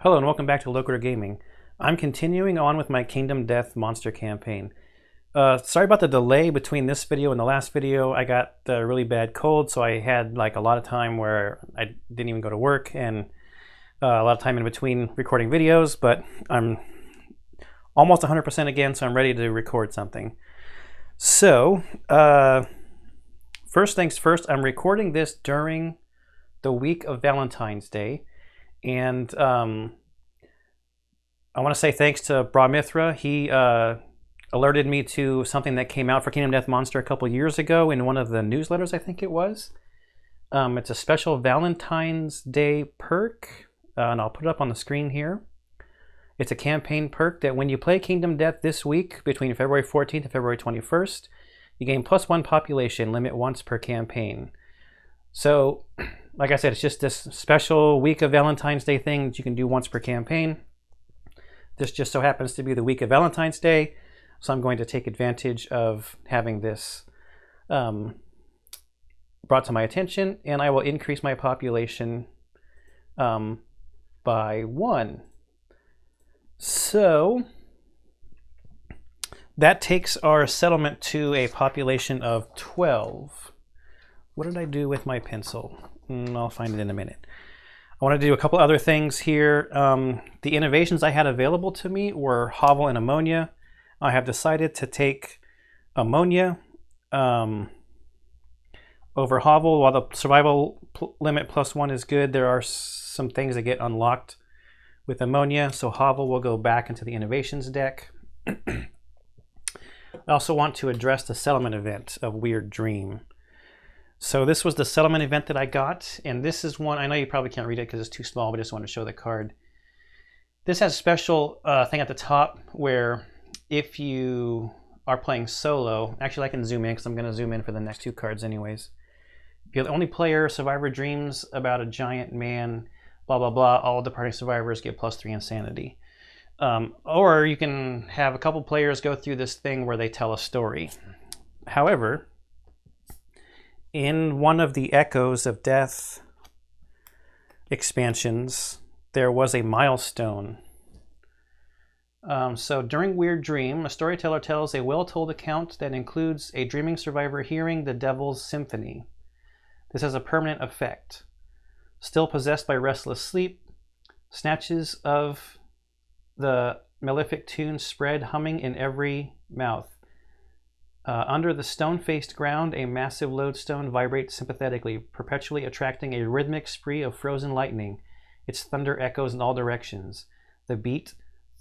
Hello and welcome back to Locator Gaming. I'm continuing on with my Kingdom Death Monster campaign. Sorry about the delay between this video and the last video. I got a really bad cold, so I had like a lot of time where I didn't even go to work and a lot of time in between recording videos, but I'm almost 100% again, so I'm ready to record something. So, first things first, I'm recording this during the week of Valentine's Day. And I want to say thanks to Brahmithra. He alerted me to something that came out for Kingdom Death Monster a couple years ago in one of the newsletters, I think it was. It's a special Valentine's Day perk, and I'll put it up on the screen here. It's a campaign perk that when you play Kingdom Death this week, between February 14th and February 21st, you gain +1 population, limit once per campaign. So, like I said, it's just this special week of Valentine's Day thing that you can do once per campaign. This just so happens to be the week of Valentine's Day, so I'm going to take advantage of having this brought to my attention, and I will increase my population by 1. So that takes our settlement to a population of 12. What did I do with my pencil? I'll find it in a minute. I want to do a couple other things here. The innovations I had available to me were Hovel and Ammonia. I have decided to take Ammonia over Hovel. While the survival limit +1 is good, there are some things that get unlocked with Ammonia, so Hovel will go back into the innovations deck. I also want to address the settlement event of Weird Dream. So this was the settlement event that I got, and this is one, I know you probably can't read it because it's too small, but I just want to show the card. This has a special thing at the top where if you are playing solo, actually I can zoom in because I'm going to zoom in for the next 2 cards anyways. If you're the only player, survivor dreams about a giant man, blah blah blah, all departing survivors get +3 insanity. Or you can have a couple players go through this thing where they tell a story. However, in one of the Echoes of Death expansions, there was a milestone. So during Weird Dream, a storyteller tells a well-told account that includes a dreaming survivor hearing the Devil's Symphony. This has a permanent effect. Still possessed by restless sleep, snatches of the malefic tune spread humming in every mouth. Under the stone-faced ground, a massive lodestone vibrates sympathetically, perpetually attracting a rhythmic spree of frozen lightning. Its thunder echoes in all directions, the beat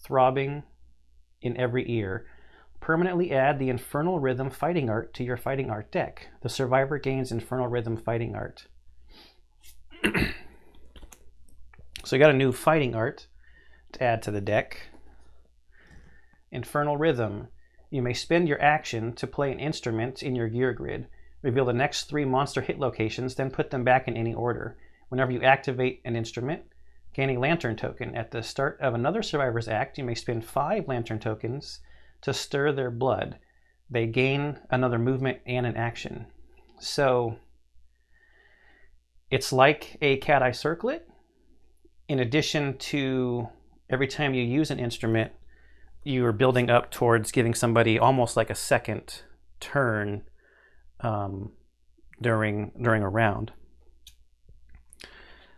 throbbing in every ear. Permanently add the Infernal Rhythm Fighting Art to your Fighting Art deck. The survivor gains Infernal Rhythm Fighting Art. So you got a new Fighting Art to add to the deck. Infernal Rhythm. You may spend your action to play an instrument in your gear grid. Reveal the next 3 monster hit locations, then put them back in any order. Whenever you activate an instrument, gain a lantern token. At the start of another survivor's act, you may spend 5 lantern tokens to stir their blood. They gain another movement and an action. So it's like a cat eye circlet. In addition to every time you use an instrument, you are building up towards giving somebody almost like a second turn during a round.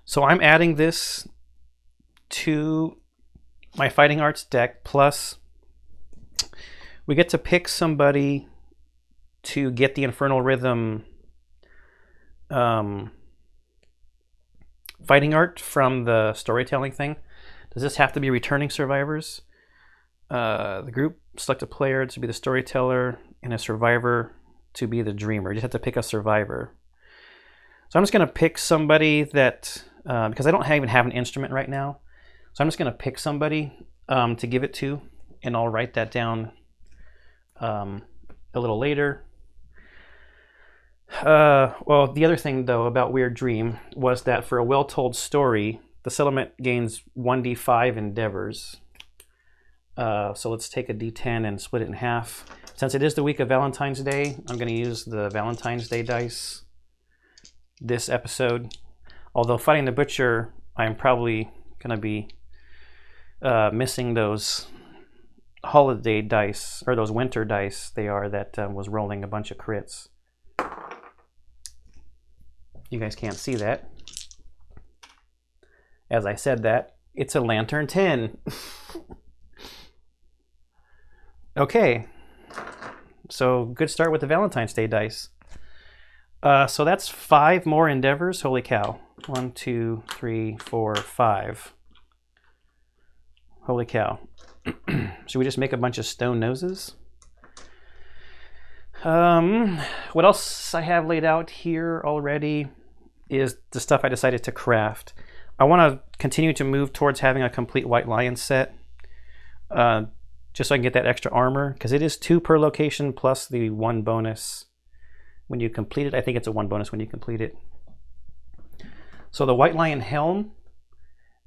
So I'm adding this to my Fighting Arts deck, plus we get to pick somebody to get the Infernal Rhythm Fighting Art from the storytelling thing. Does this have to be returning survivors? The group select a player to be the storyteller and a survivor to be the dreamer. You just have to pick a survivor. So I'm just going to pick somebody that, because I don't even have an instrument right now, so I'm just going to pick somebody to give it to, and I'll write that down a little later. Well, the other thing though about Weird Dream was that for a well-told story, the settlement gains 1d5 endeavors. So let's take a d10 and split it in half. Since it is the week of Valentine's Day, I'm going to use the Valentine's Day dice this episode. Although fighting the Butcher, I'm probably going to be missing those holiday dice, or those winter dice they are, that was rolling a bunch of crits. You guys can't see that. As I said that, it's a Lantern 10. Okay, so good start with the Valentine's Day dice. So that's 5 more endeavors. Holy cow. 1, 2, 3, 4, 5. Holy cow. Should we just make a bunch of stone noses? What else I have laid out here already is the stuff I decided to craft. I want to continue to move towards having a complete White Lion set, just so I can get that extra armor, because it is 2 per location plus the 1 bonus when you complete it. I think it's a 1 bonus when you complete it. So the White Lion helm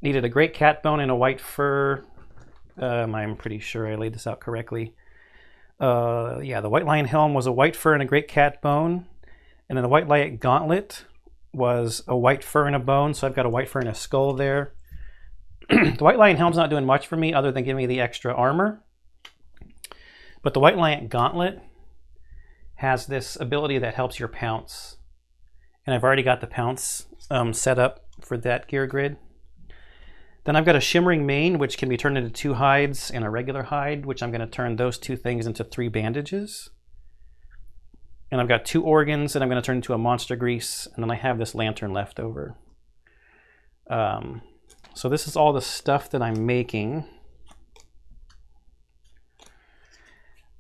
needed a great cat bone and a white fur. I'm pretty sure I laid this out correctly. Yeah, the White Lion helm was a white fur and a great cat bone. And then the White Lion gauntlet was a white fur and a bone, so I've got a white fur and a skull there. The White Lion helm's not doing much for me other than giving me the extra armor. But the White Lion gauntlet has this ability that helps your pounce. And I've already got the pounce set up for that gear grid. Then I've got a shimmering mane, which can be turned into 2 hides and a regular hide, which I'm going to turn those 2 things into 3 bandages. And I've got 2 organs that I'm going to turn into a monster grease, and then I have this lantern left over. So this is all the stuff that I'm making.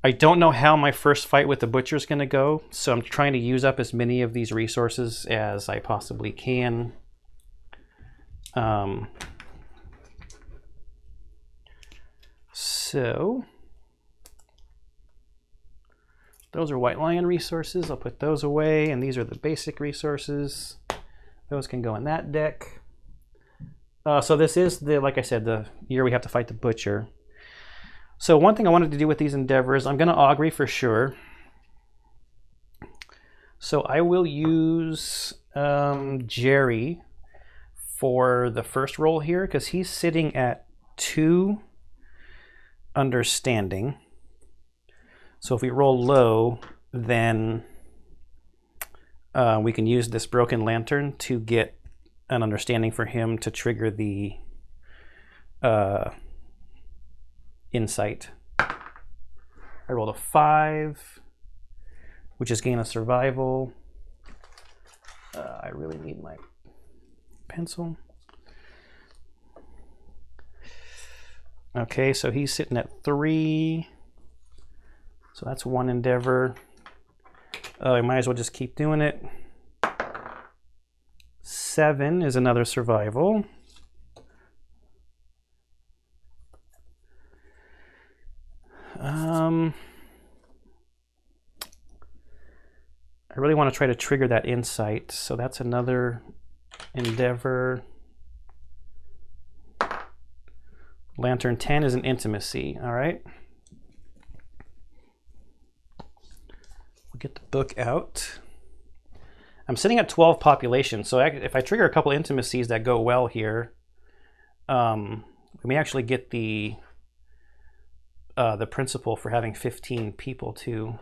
I don't know how my first fight with the butcher is going to go, so I'm trying to use up as many of these resources as I possibly can. So those are White Lion resources. I'll put those away, and these are the basic resources. Those can go in that deck. So this is the, like I said, the year we have to fight the butcher. So one thing I wanted to do with these endeavors, I'm going to augury for sure. So I will use Jerry for the first roll here, because he's sitting at 2 understanding. So if we roll low, then we can use this broken lantern to get an understanding for him to trigger the insight. I rolled a 5, which is gain a survival. I really need my pencil. Okay, so he's sitting at 3. So that's 1 endeavor. I might as well just keep doing it. 7 is another survival. I really want to try to trigger that insight, so that's another endeavor. Lantern 10 is an intimacy, all right. We'll get the book out. I'm sitting at 12 population, so if I trigger a couple intimacies that go well here, we may actually get the principle for having 15 people too.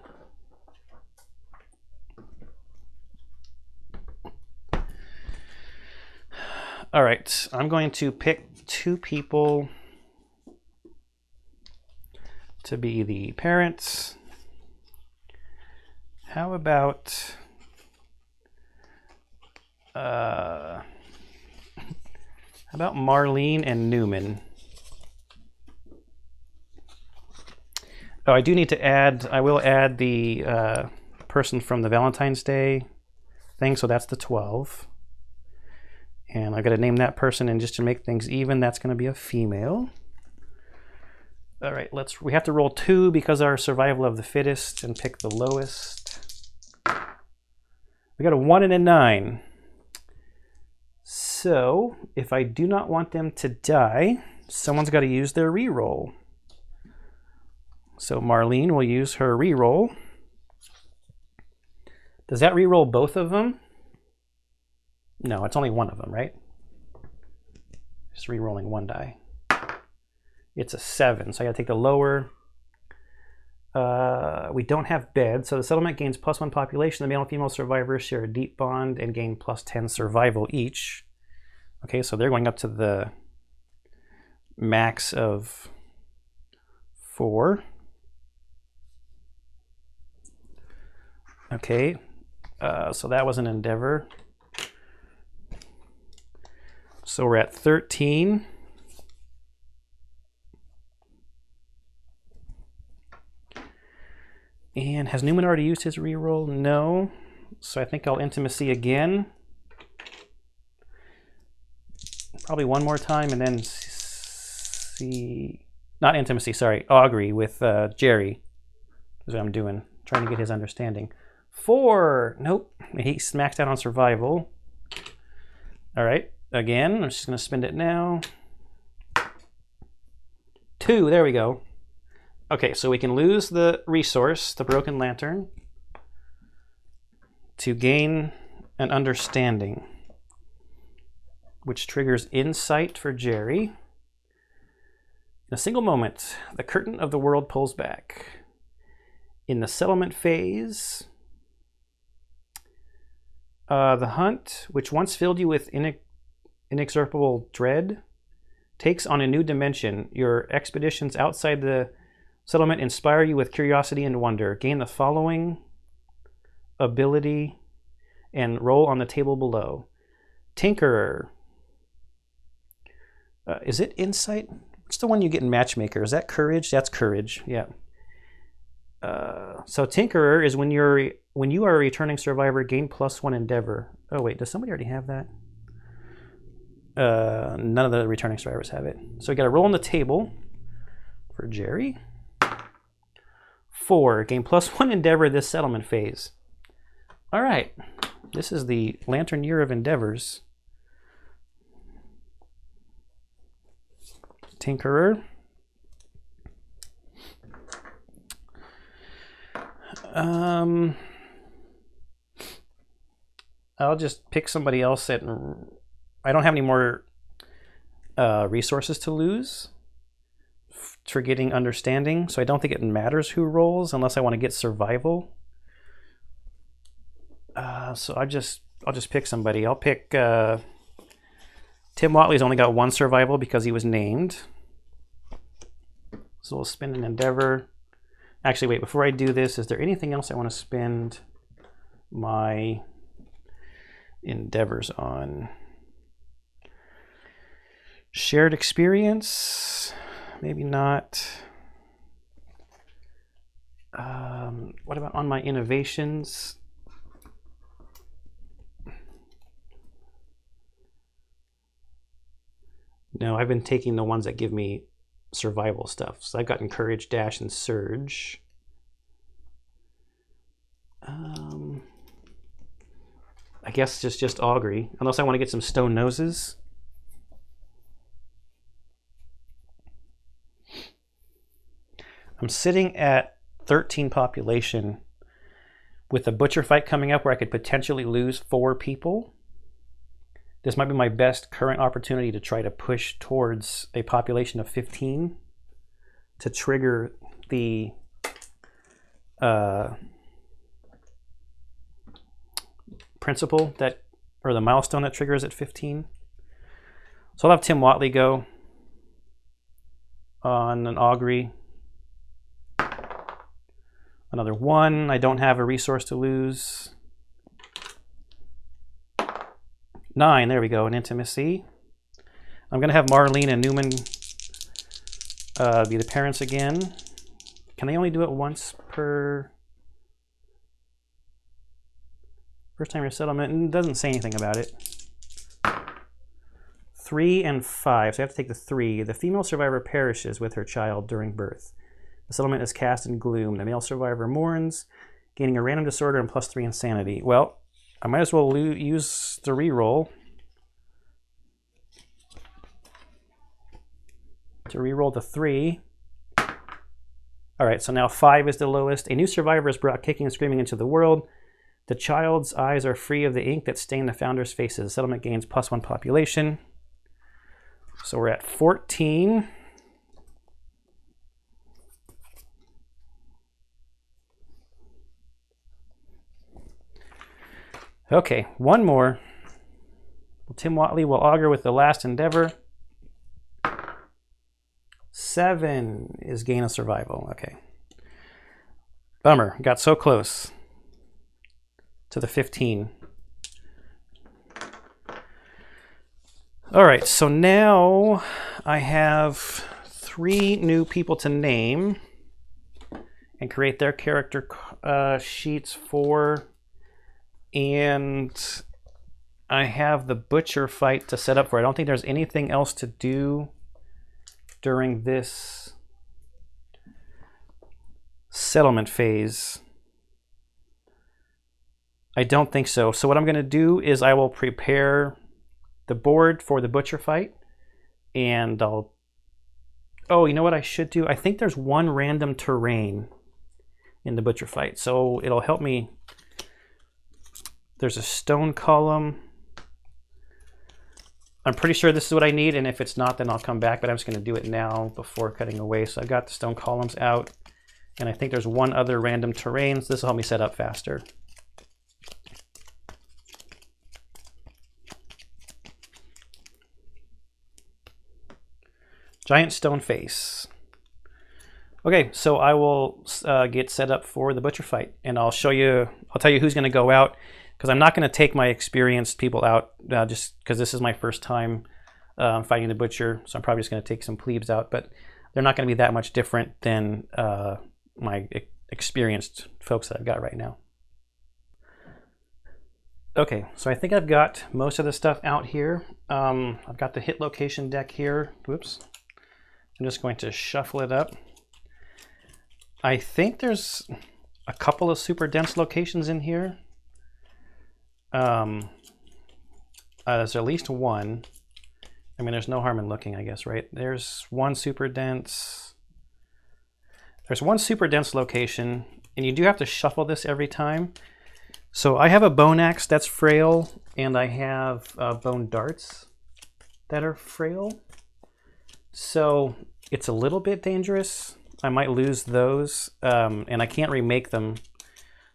All right, I'm going to pick 2 people to be the parents. How about Marlene and Newman? Oh, I do need to add, I will add the person from the Valentine's Day thing, so that's the 12. And I got to name that person, and just to make things even, that's going to be a female. All right, we have to roll 2 because our survival of the fittest, and pick the lowest. We got a 1 and a 9. So if I do not want them to die, someone's got to use their reroll. So Marlene will use her reroll. Does that reroll both of them? No, it's only one of them, right? Just re-rolling 1 die. it's a 7. So I got to take the lower. We don't have beds, so the settlement gains +1 population. The male and female survivors share a deep bond and gain +10 survival each. Okay, so they're going up to the max of 4. Okay, so that was an endeavor. So we're at 13. And has Newman already used his reroll? No. So I think I'll intimacy again. Probably one more time and then see. Not intimacy, sorry. Augury with Jerry. That's what I'm doing. Trying to get his understanding. 4. Nope. He maxed out on survival. All right. Again, I'm just going to spend it now. 2. There we go. Okay, so we can lose the resource, the broken lantern, to gain an understanding, which triggers insight for Jerry. In a single moment, the curtain of the world pulls back. In the settlement phase, the hunt, which once filled you with inexorable dread, takes on a new dimension. Your expeditions outside the settlement inspire you with curiosity and wonder. Gain the following ability and roll on the table below. Tinkerer. Is it insight? What's the one you get in Matchmaker? Is that courage? That's courage. Yeah. So Tinkerer is when you are a returning survivor, gain +1 endeavor. Oh wait, does somebody already have that? None of the returning survivors have it. So we got to roll on the table for Jerry. 4, gain +1 endeavor this settlement phase. All right, this is the Lantern Year of Endeavors. Tinkerer. I'll just pick somebody else that I don't have any more resources to lose for getting understanding, so I don't think it matters who rolls unless I want to get survival. So I'll just pick somebody. I'll pick Tim Watley's only got 1 survival because he was named. So we'll spend an endeavor. Actually, wait, before I do this, is there anything else I want to spend my endeavors on? Shared experience? Maybe not. What about on my innovations? No, I've been taking the ones that give me survival stuff. So I've gotten Courage, Dash, and Surge. I guess just Augury, unless I want to get some Stone Noses. I'm sitting at 13 population with a butcher fight coming up where I could potentially lose 4 people. This might be my best current opportunity to try to push towards a population of 15 to trigger the principle that, or the milestone that triggers at 15. So I'll have Tim Watley go on an Augury. Another 1. I don't have a resource to lose. 9, there we go, an intimacy. I'm going to have Marlene and Newman be the parents again. Can they only do it once per first time resettlement? And it doesn't say anything about it. 3 and 5, so I have to take the 3. The female survivor perishes with her child during birth. The settlement is cast in gloom. The male survivor mourns, gaining a random disorder and +3 insanity. Well, I might as well use the reroll to reroll the 3. All right, so now 5 is the lowest. A new survivor is brought kicking and screaming into the world. The child's eyes are free of the ink that stained the founder's faces. The settlement gains +1 population. So we're at 14. Okay, one more. Tim Watley will augur with the last endeavor. 7 is gain of survival. Okay. Bummer. Got so close to the 15. All right, so now I have 3 new people to name and create their character sheets for, and I have the butcher fight to set up for. I don't think there's anything else to do during this settlement phase. I don't think so. So what I'm going to do is I will prepare the board for the butcher fight, and I'll... Oh, you know what I should do? I think there's 1 random terrain in the butcher fight, so it'll help me. There's a stone column. I'm pretty sure this is what I need, and if it's not, then I'll come back, but I'm just going to do it now before cutting away. So I've got the stone columns out, and I think there's 1 other random terrain, so this will help me set up faster. Giant stone face. Okay, so I will get set up for the butcher fight, and I'll tell you who's going to go out, because I'm not going to take my experienced people out just because this is my first time fighting the butcher, so I'm probably just going to take some plebes out, but they're not going to be that much different than my experienced folks that I've got right now. Okay, so I think I've got most of the stuff out here. I've got the hit location deck here. Whoops. I'm just going to shuffle it up. I think there's a couple of super dense locations in here. There's at least 1. I mean, there's no harm in looking, I guess, right? There's 1 super dense. There's 1 super dense location, and you do have to shuffle this every time. So I have a bone axe that's frail, and I have bone darts that are frail. So it's a little bit dangerous. I might lose those, and I can't remake them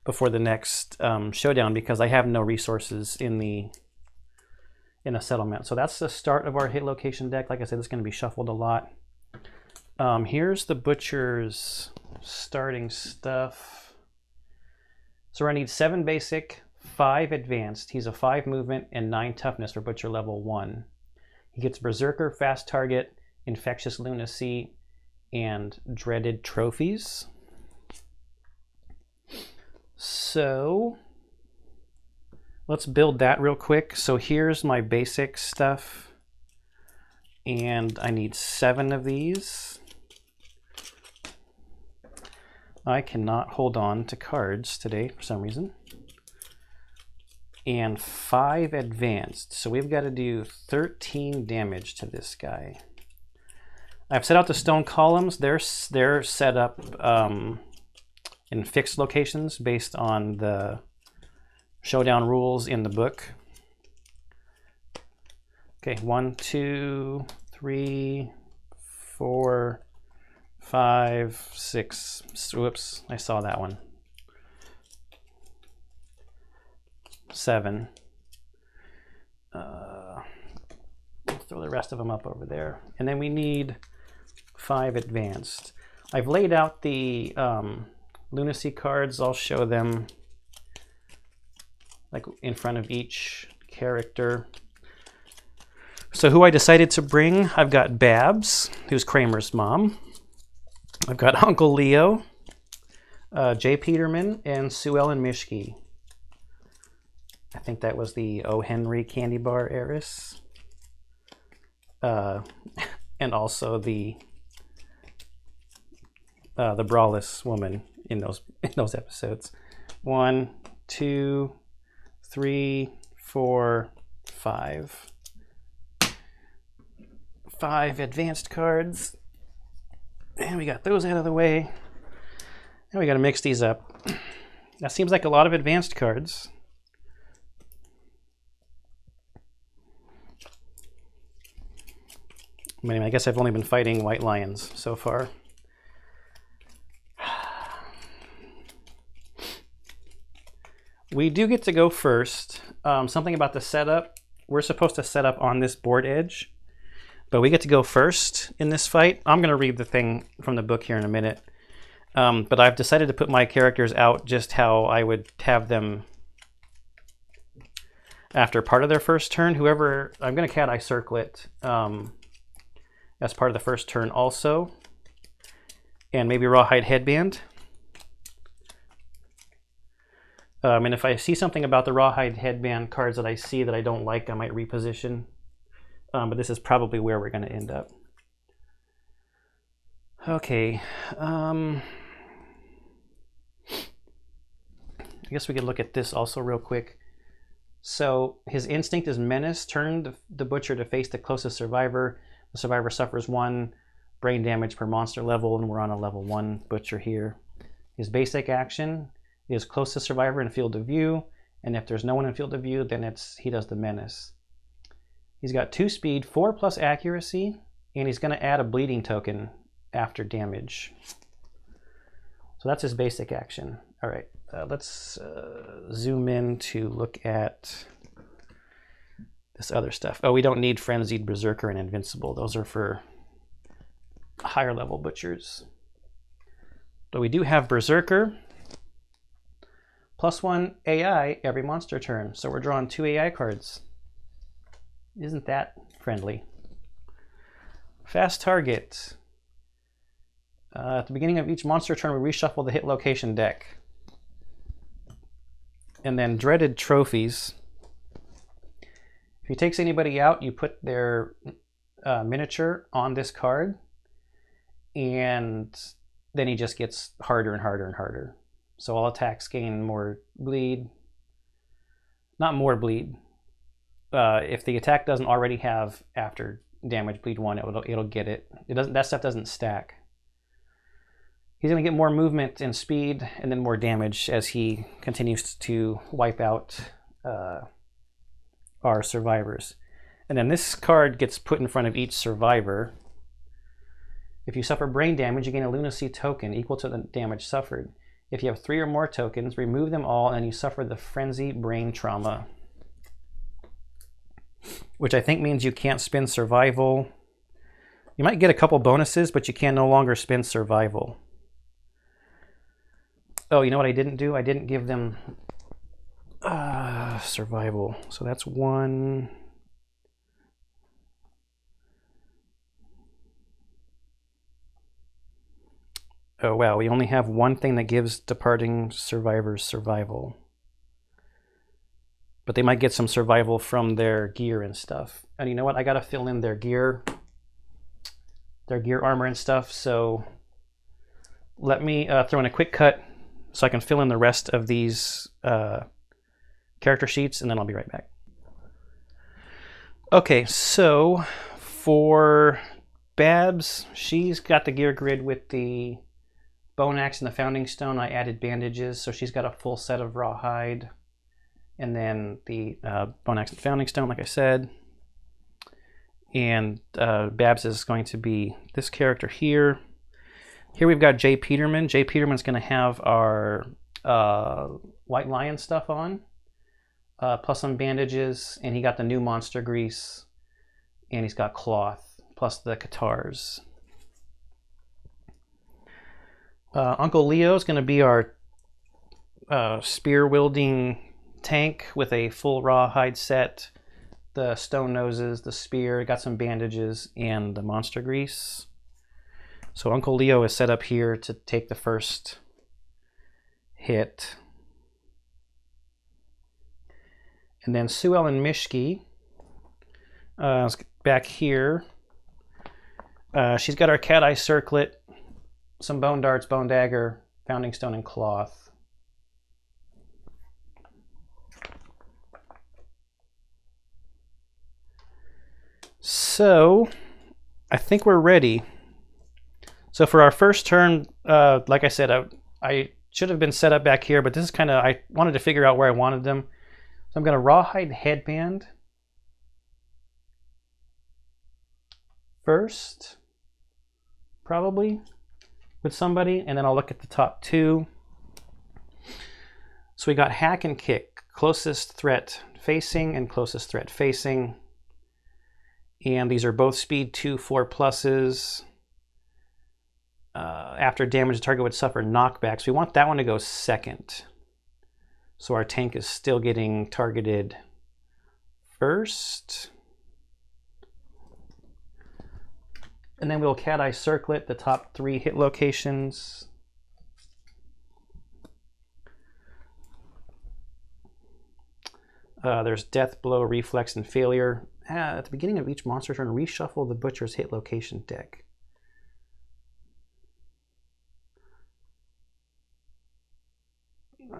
before the next showdown because I have no resources in a settlement. So that's the start of our hit location deck. Like I said, it's going to be shuffled a lot. Here's the butcher's starting stuff. So I need 7 basic, 5 advanced. He's a 5 movement and 9 toughness for butcher level 1. He gets berserker, fast target, infectious lunacy, and dreaded trophies. So let's build that real quick. So here's my basic stuff, and I need 7 of these. I cannot hold on to cards today for some reason. And 5 advanced, so we've got to do 13 damage to this guy. I've set out the stone columns. They're set up in fixed locations based on the showdown rules in the book. Okay, 1, 2, 3, 4, 5, 6. Whoops, I saw that one. 7. We'll throw the rest of them up over there. And then we need 5 advanced. I've laid out the lunacy cards. I'll show them like in front of each character. So who I decided to bring, I've got Babs, who's Kramer's mom. I've got Uncle Leo, Jay Peterman, and Sue Ellen Mischke. I think that was the O. Henry candy bar heiress. And also the braless woman in those episodes. 1, 2, 3, 4, 5. 5 advanced cards. And we got those out of the way. Now we got to mix these up. That seems like a lot of advanced cards. I mean, I guess I've only been fighting white lions so far. We do get to go first. Something about the setup. We're supposed to set up on this board edge, but we get to go first in this fight. I'm going to read the thing from the book here in a minute. But I've decided to put my characters out just how I would have them after part of their first turn. Whoever, I'm going to cat eye circlet as part of the first turn also. And maybe rawhide headband. And if I see something about the rawhide headband cards that I see that I don't like, I might reposition. But this is probably where we're going to end up. Okay. I guess we could look at this also real quick. So his instinct is menace. Turn the butcher to face the closest survivor. The survivor suffers 1 brain damage per monster level, and we're on a level 1 butcher here. His basic action is closest survivor in field of view, and if there's no one in field of view, then he does the menace. He's got 2 speed, 4+ accuracy, and he's going to add a bleeding token after damage. So that's his basic action. All right, let's zoom in to look at this other stuff. Oh, we don't need Frenzied, Berserker, and Invincible. Those are for higher level butchers. But we do have Berserker. +1 AI every monster turn. So we're drawing 2 AI cards. Isn't that friendly? Fast target. At the beginning of each monster turn, we reshuffle the hit location deck. And then dreaded trophies. If he takes anybody out, you put their miniature on this card, and then he just gets harder and harder and harder. So all attacks gain more bleed. Not more bleed. If the attack doesn't already have after damage bleed 1, it'll get it. That stuff doesn't stack. He's going to get more movement and speed, and then more damage as he continues to wipe out our survivors. And then this card gets put in front of each survivor. If you suffer brain damage, you gain a lunacy token equal to the damage suffered. If you have 3 or more tokens, remove them all, and you suffer the frenzy brain trauma, which I think means you can't spend survival. You might get a couple bonuses, but you can no longer spend survival. Oh, you know what I didn't do? I didn't give them survival. So that's 1. Oh, wow. We only have 1 thing that gives departing survivors survival. But they might get some survival from their gear and stuff. And you know what? I got to fill in their gear armor and stuff. So let me throw in a quick cut so I can fill in the rest of these character sheets, and then I'll be right back. Okay, so for Babs, she's got the gear grid with the bone axe and the founding stone. I added bandages, so she's got a full set of rawhide, and then the bone axe and founding stone, like I said. And Babs is going to be this character here. Here we've got Jay Peterman. Jay Peterman's going to have our White Lion stuff on, plus some bandages, and he got the new monster grease, and he's got cloth, plus the Katars. Uncle Leo's going to be our spear-wielding tank with a full rawhide set, the stone noses, the spear, got some bandages, and the monster grease. So Uncle Leo is set up here to take the first hit. And then Sue Ellen Mishke back here. She's got our cat eye circlet, some bone darts, bone dagger, founding stone, and cloth. So I think we're ready. So for our first turn, like I said, I should have been set up back here, but this is kind of, I wanted to figure out where I wanted them. So I'm going to rawhide headband first, probably, with somebody, and then I'll look at the top 2. So we got hack and kick, closest threat facing and closest threat facing. And these are both speed 2, 4 pluses. After damage, the target would suffer knockbacks. We want that one to go second. So our tank is still getting targeted first. And then we'll cat eye circlet the top 3 hit locations. There's death blow, reflex, and failure. At the beginning of each monster turn, reshuffle the butcher's hit location deck.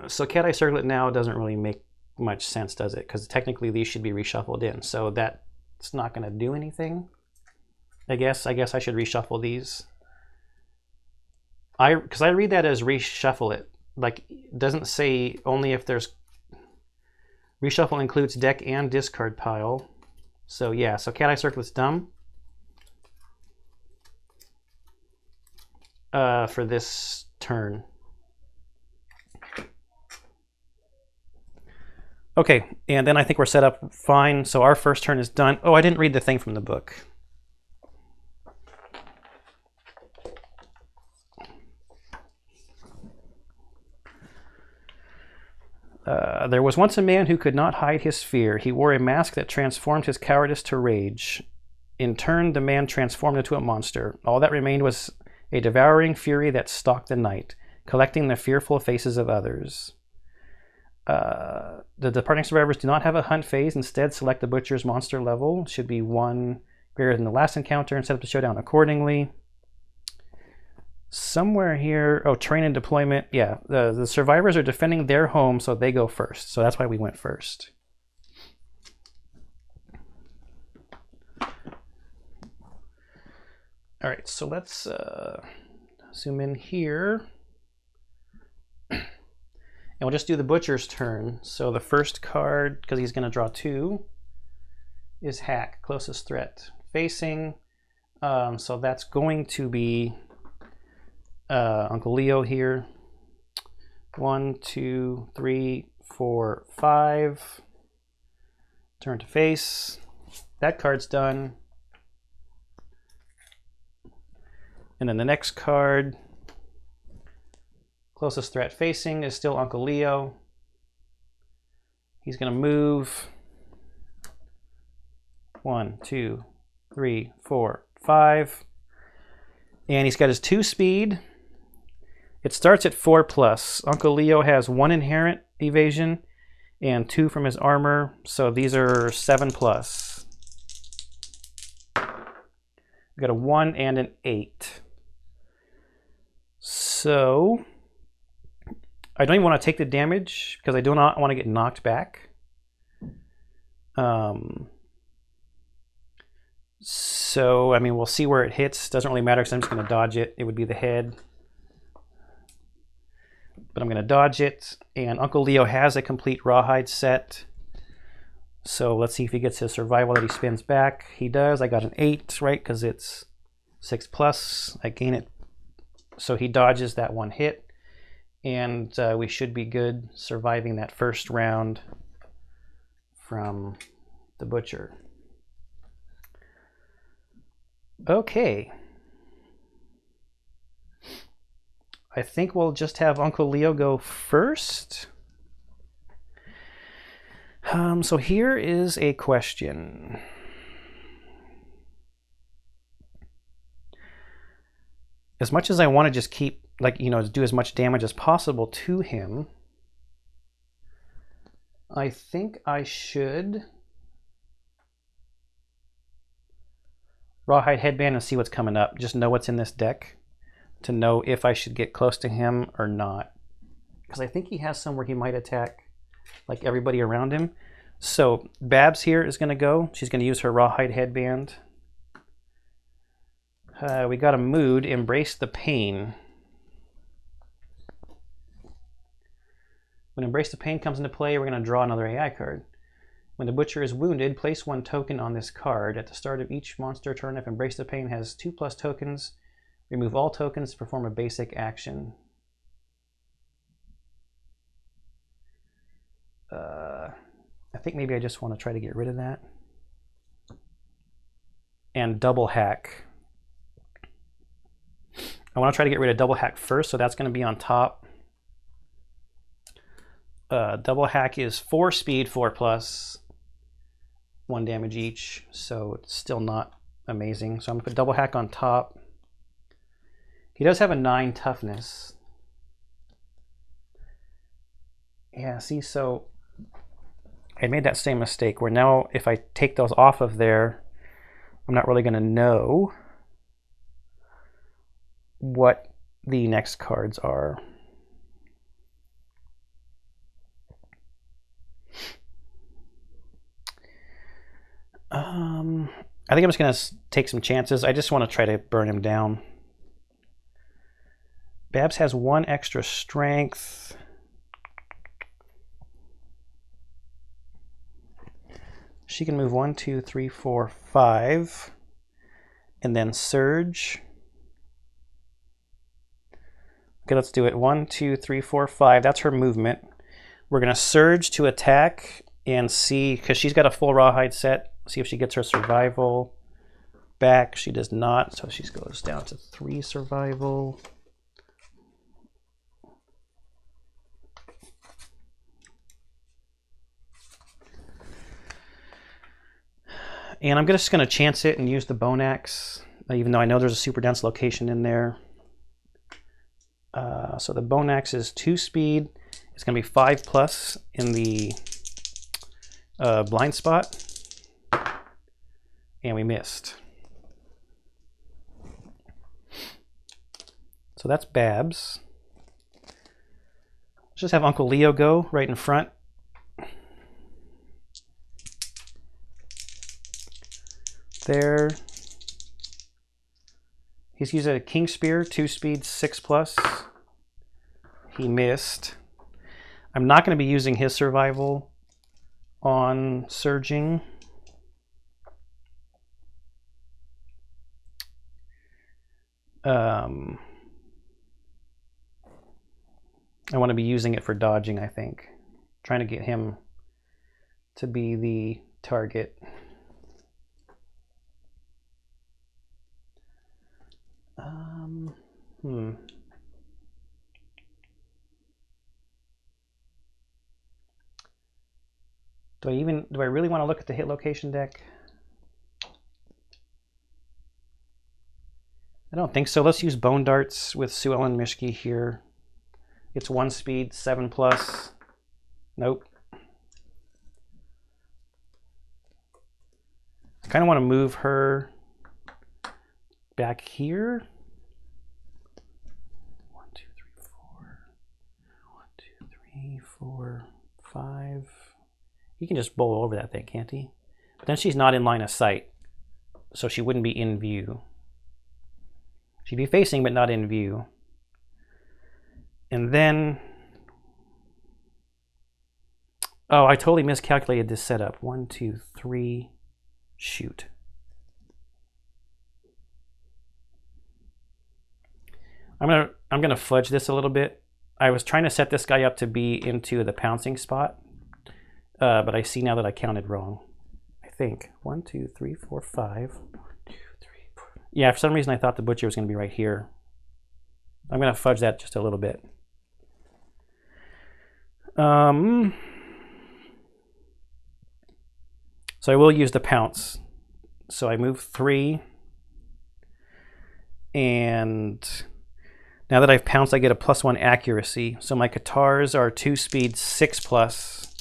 So cat eye circlet now doesn't really make much sense, does it? Because technically these should be reshuffled in, so that's not going to do anything. I guess I should reshuffle these. Because I read that as reshuffle it. Like, it doesn't say only if there's... Reshuffle includes deck and discard pile. So yeah, so cat eye circlet's dumb. For this turn. Okay, and then I think we're set up fine. So our first turn is done. Oh, I didn't read the thing from the book. There was once a man who could not hide his fear. He wore a mask that transformed his cowardice to rage. In turn, the man transformed into a monster. All that remained was a devouring fury that stalked the night, collecting the fearful faces of others. The departing survivors do not have a hunt phase. Instead, select the butcher's monster level. Should be 1 greater than the last encounter and set up the showdown accordingly. Somewhere here, oh, train and deployment. Yeah, the survivors are defending their home, so they go first. So that's why we went first. All right, so let's zoom in here. And we'll just do the butcher's turn. So the first card, because he's going to draw 2, is hack, closest threat facing. So that's going to be Uncle Leo here. 1, 2, 3, 4, 5. Turn to face. That card's done. And then the next card, closest threat facing, is still Uncle Leo. He's going to move 1, 2, 3, 4, 5. And he's got his 2 speed. It starts at 4+. Uncle Leo has 1 inherent evasion and 2 from his armor, so these are 7+. We've got a 1 and an 8. So I don't even want to take the damage because I do not want to get knocked back. So, I mean, we'll see where it hits. Doesn't really matter because I'm just going to dodge it. It would be the head. But I'm going to dodge it. And Uncle Leo has a complete rawhide set. So let's see if he gets his survival that he spins back. He does. I got an 8, right? Because it's 6+. I gain it. So he dodges that 1 hit. And we should be good surviving that first round from the butcher. Okay. I think we'll just have Uncle Leo go first. So here is a question. As much as I want to just keep, like, you know, do as much damage as possible to him, I think I should Rawhide Headband and see what's coming up. Just know what's in this deck to know if I should get close to him or not. Because I think he has some where he might attack like everybody around him. So Babs here is going to go. She's going to use her Rawhide Headband. We got a mood, Embrace the Pain. When Embrace the Pain comes into play, we're going to draw another AI card. When the Butcher is wounded, place 1 token on this card. At the start of each monster turn, if Embrace the Pain has 2+ tokens, remove all tokens to perform a basic action. I think maybe I just want to try to get rid of that. And double hack. I want to try to get rid of double hack first, so that's going to be on top. Double hack is 4 speed, 4+, 1 damage each, so it's still not amazing. So I'm going to put double hack on top. He does have a 9 toughness. Yeah, see, so I made that same mistake where now if I take those off of there, I'm not really going to know what the next cards are. I think I'm just going to take some chances. I just want to try to burn him down. Babs has 1 extra strength. She can move 1, 2, 3, 4, 5, and then surge. Okay, let's do it. 1, 2, 3, 4, 5. That's her movement. We're going to surge to attack and see, because she's got a full rawhide set, see if she gets her survival back. She does not, so she goes down to 3 survival. And I'm just going to chance it and use the bone axe, even though I know there's a super dense location in there. So the bone axe is 2 speed. It's going to be 5+ in the blind spot. And we missed. So that's Babs. Let's just have Uncle Leo go right in front. There. He's used a King Spear, 2 speed, 6+. He missed. I'm not going to be using his survival on surging. I want to be using it for dodging, I think. Trying to get him to be the target. Do I really want to look at the hit location deck? I don't think so. Let's use Bone Darts with Sue Ellen Mischke here. It's 1 speed, 7+. Nope. I kind of want to move her back here. 1, 2, 3, 4. 1, 2, 3, 4, 5. He can just bowl over that thing, can't he? But then she's not in line of sight, so she wouldn't be in view. She'd be facing, but not in view. And then, oh, I totally miscalculated this setup. 1, 2, 3, shoot. I'm gonna fudge this a little bit. I was trying to set this guy up to be into the pouncing spot, but I see now that I counted wrong. I think 1, 2, 3, 4, 5. 1, 2, 3, 4. Yeah, for some reason I thought the butcher was going to be right here. I'm going to fudge that just a little bit. So I will use the pounce. So I move 3, and now that I've pounced, I get a +1 accuracy. So my Katars are 2 speed, 6+.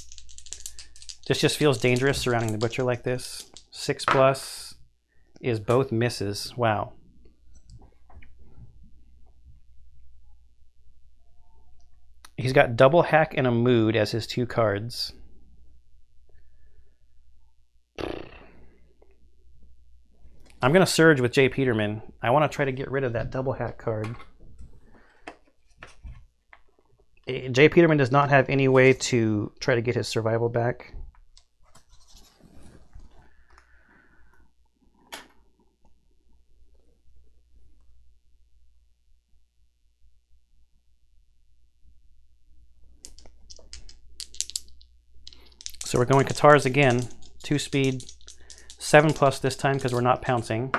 This just feels dangerous surrounding the butcher like this. 6+ is both misses. Wow. He's got double hack and a mood as his 2 cards. I'm going to surge with Jay Peterman. I want to try to get rid of that double hack card. Jay Peterman does not have any way to try to get his survival back. So we're going guitars again, 2-speed, 7+ this time because we're not pouncing.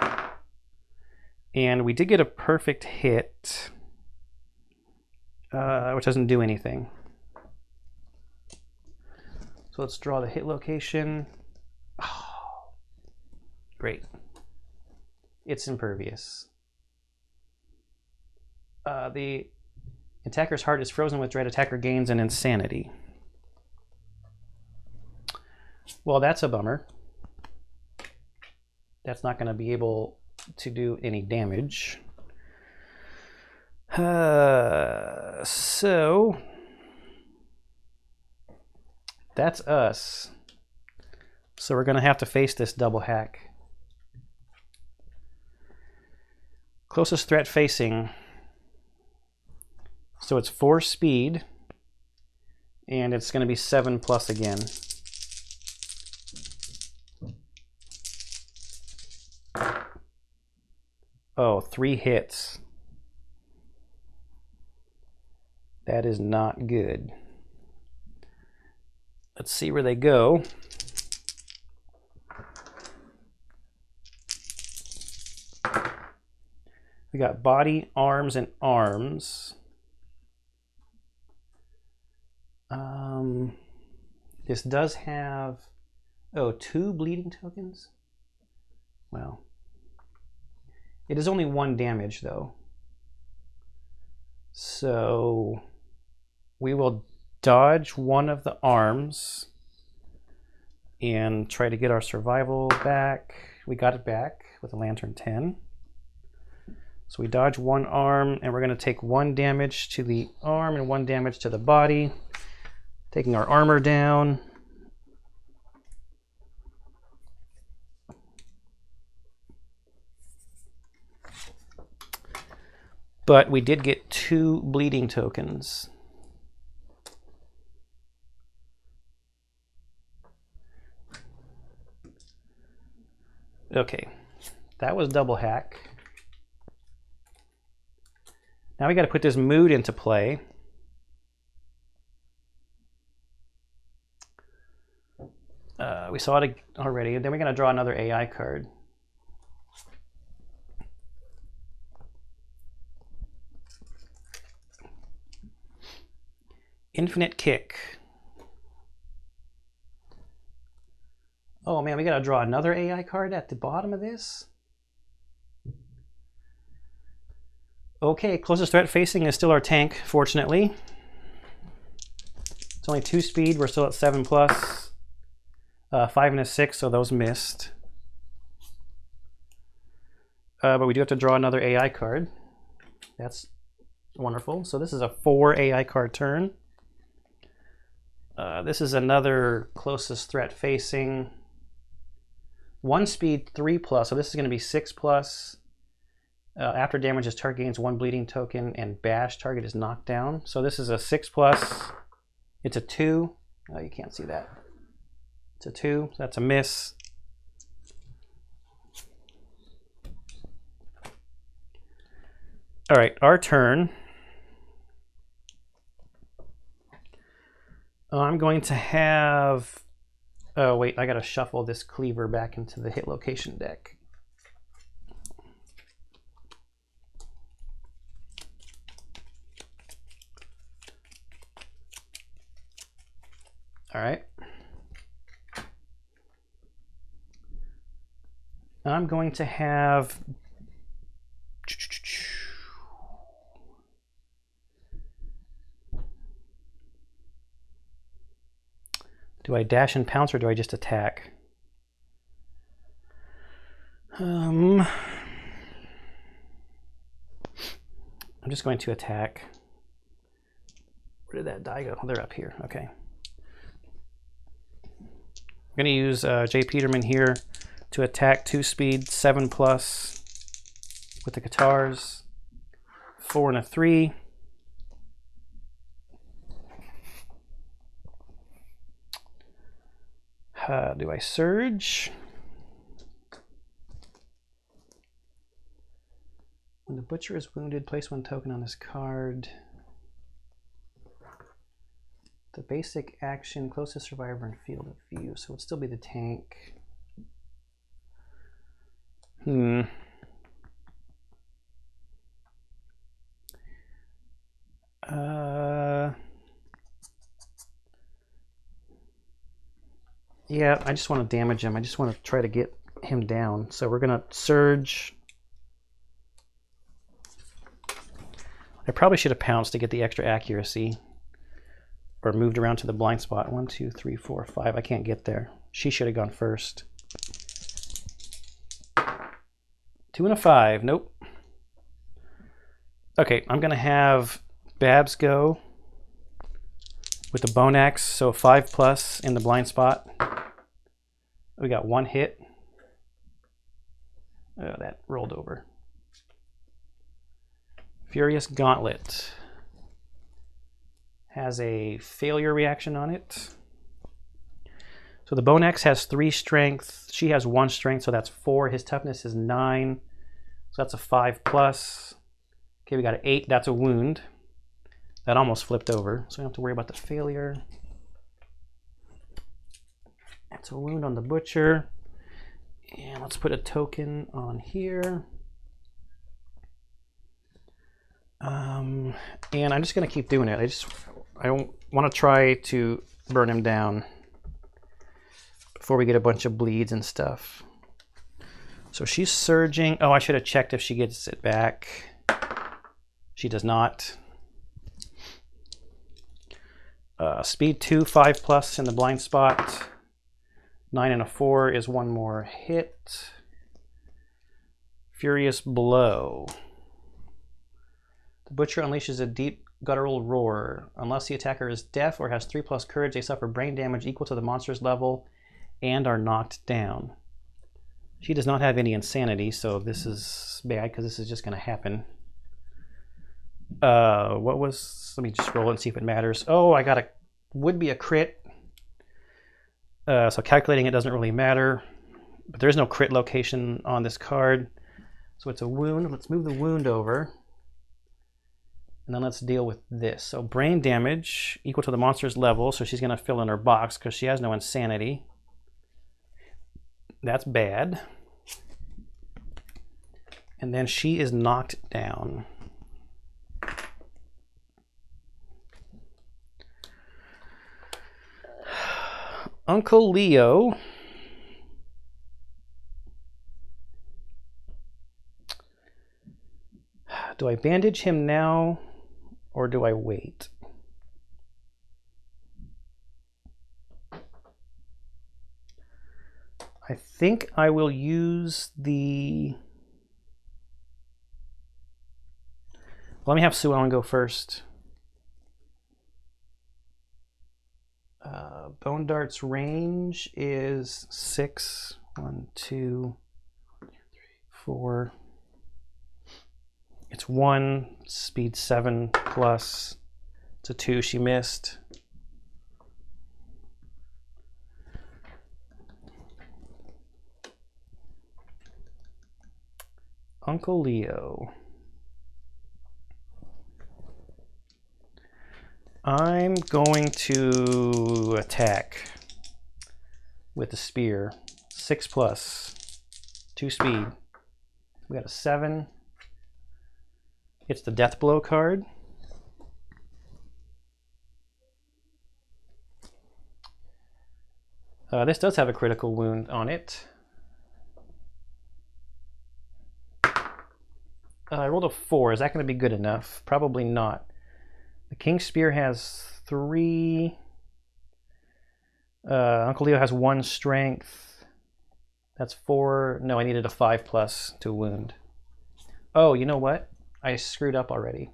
And we did get a perfect hit, which doesn't do anything. So let's draw the hit location. Oh, great. It's impervious. The attacker's heart is frozen with dread. Attacker gains an insanity. Well, that's a bummer. That's not going to be able to do any damage. So that's us. So we're going to have to face this double hack. Closest threat facing. So it's 4 speed, and it's going to be 7+ again. Oh, 3 hits. That is not good. Let's see where they go. We got body, arms, and arms. This does have, 2 bleeding tokens? Well, it is only 1 damage though. So we will dodge one of the arms and try to get our survival back. We got it back with a Lantern 10. So we dodge 1 arm, and we're going to take 1 damage to the arm and 1 damage to the body, taking our armor down. But we did get 2 bleeding tokens. Okay, that was double hack. Now we got to put this mood into play. We saw it already. Then we're going to draw another AI card. Infinite Kick. Oh man, we got to draw another AI card at the bottom of this? Okay, closest threat facing is still our tank, fortunately. It's only 2 speed, we're still at 7+. 5 and a 6, so those missed. But we do have to draw another AI card. That's wonderful. So this is a 4 AI card turn. This is another closest threat facing. 1 speed, 3+, so this is going to be 6+. After damage, this target gains 1 bleeding token, and bash target is knocked down. So this is a 6+. It's a 2. Oh, you can't see that. It's a 2. So that's a miss. All right, our turn. I'm going to have... Oh, wait, I got to shuffle this cleaver back into the hit location deck. All right. I'm going to have... Do I dash and pounce, or do I just attack? I'm just going to attack. Where did that die go? Oh, they're up here. Okay. I'm going to use J. Peterman here to attack 2 speed, 7+ with the guitars. 4 and a 3. Do I surge? When the butcher is wounded, place 1 token on this card. The basic action, closest survivor in field of view. So it would still be the tank. Yeah, I just want to damage him. I just want to try to get him down. So we're going to surge. I probably should have pounced to get the extra accuracy. Or moved around to the blind spot. 1, 2, 3, 4, 5. I can't get there. She should have gone first. 2 and a 5. Nope. Okay, I'm going to have Babs go with the bone axe. So 5+ in the blind spot. We got 1 hit. Oh, that rolled over. Furious Gauntlet has a failure reaction on it. So the bone axe has 3 strength. She has 1 strength, so that's 4. His toughness is 9. So that's a 5+. Okay, we got an 8. That's a wound. That almost flipped over, so we don't have to worry about the failure. That's a wound on the butcher. And let's put a token on here. And I'm just going to keep doing it. I don't want to try to burn him down before we get a bunch of bleeds and stuff. So she's surging. Oh, I should have checked if she gets it back. She does not. Speed 2, 5+ in the blind spot. 9 and a 4 is 1 more hit. Furious Blow. The Butcher unleashes a deep guttural roar. Unless the attacker is deaf or has 3+ courage, they suffer brain damage equal to the monster's level and are knocked down. She does not have any insanity, so this is bad because this is just going to happen. Let me just roll it and see if it matters. Oh, I got would be a crit. So calculating it doesn't really matter, but there's no crit location on this card. So it's a wound. Let's move the wound over. And then let's deal with this. So brain damage equal to the monster's level. So she's going to fill in her box because she has no insanity. That's bad. And then she is knocked down. Uncle Leo. Do I bandage him now or do I wait? I think I will use the... Let me have Sue Ellen go first. Bone Dart's range is 6. 1, 2, 3, 4. It's 1, speed 7+. It's a 2, she missed. Uncle Leo. I'm going to attack with the spear. 6+, 2 speed. We got a 7. It's the death blow card. This does have a critical wound on it. I rolled a 4. Is that going to be good enough? Probably not. The King Spear has 3. Uncle Leo has 1 strength. That's 4. No, I needed a 5+ to wound. Oh, you know what? I screwed up already.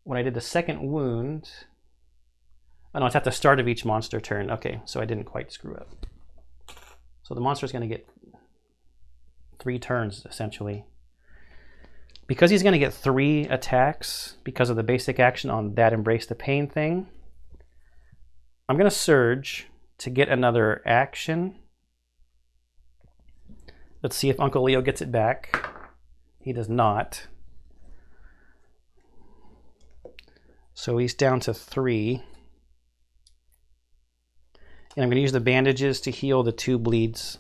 When I did the second wound... Oh no, it's at the start of each monster turn. Okay, so I didn't quite screw up. So the monster's going to get 3 turns, essentially. Because he's going to get 3 attacks because of the basic action on that Embrace the Pain thing, I'm going to surge to get another action. Let's see if Uncle Leo gets it back. He does not. So he's down to 3. And I'm going to use the bandages to heal the 2 bleeds.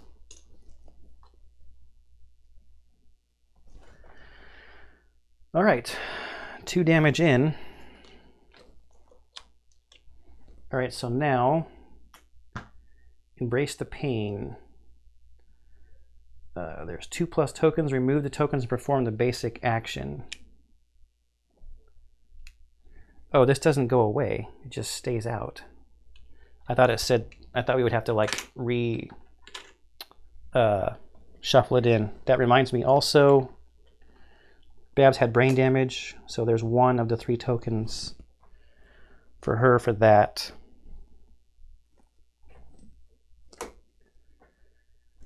All right, 2 damage in. All right, so now, embrace the pain. There's 2+ tokens. Remove the tokens and perform the basic action. Oh, this doesn't go away. It just stays out. I thought we would have to like shuffle it in. That reminds me also, Babs had brain damage, so there's 1 of the 3 tokens for her for that.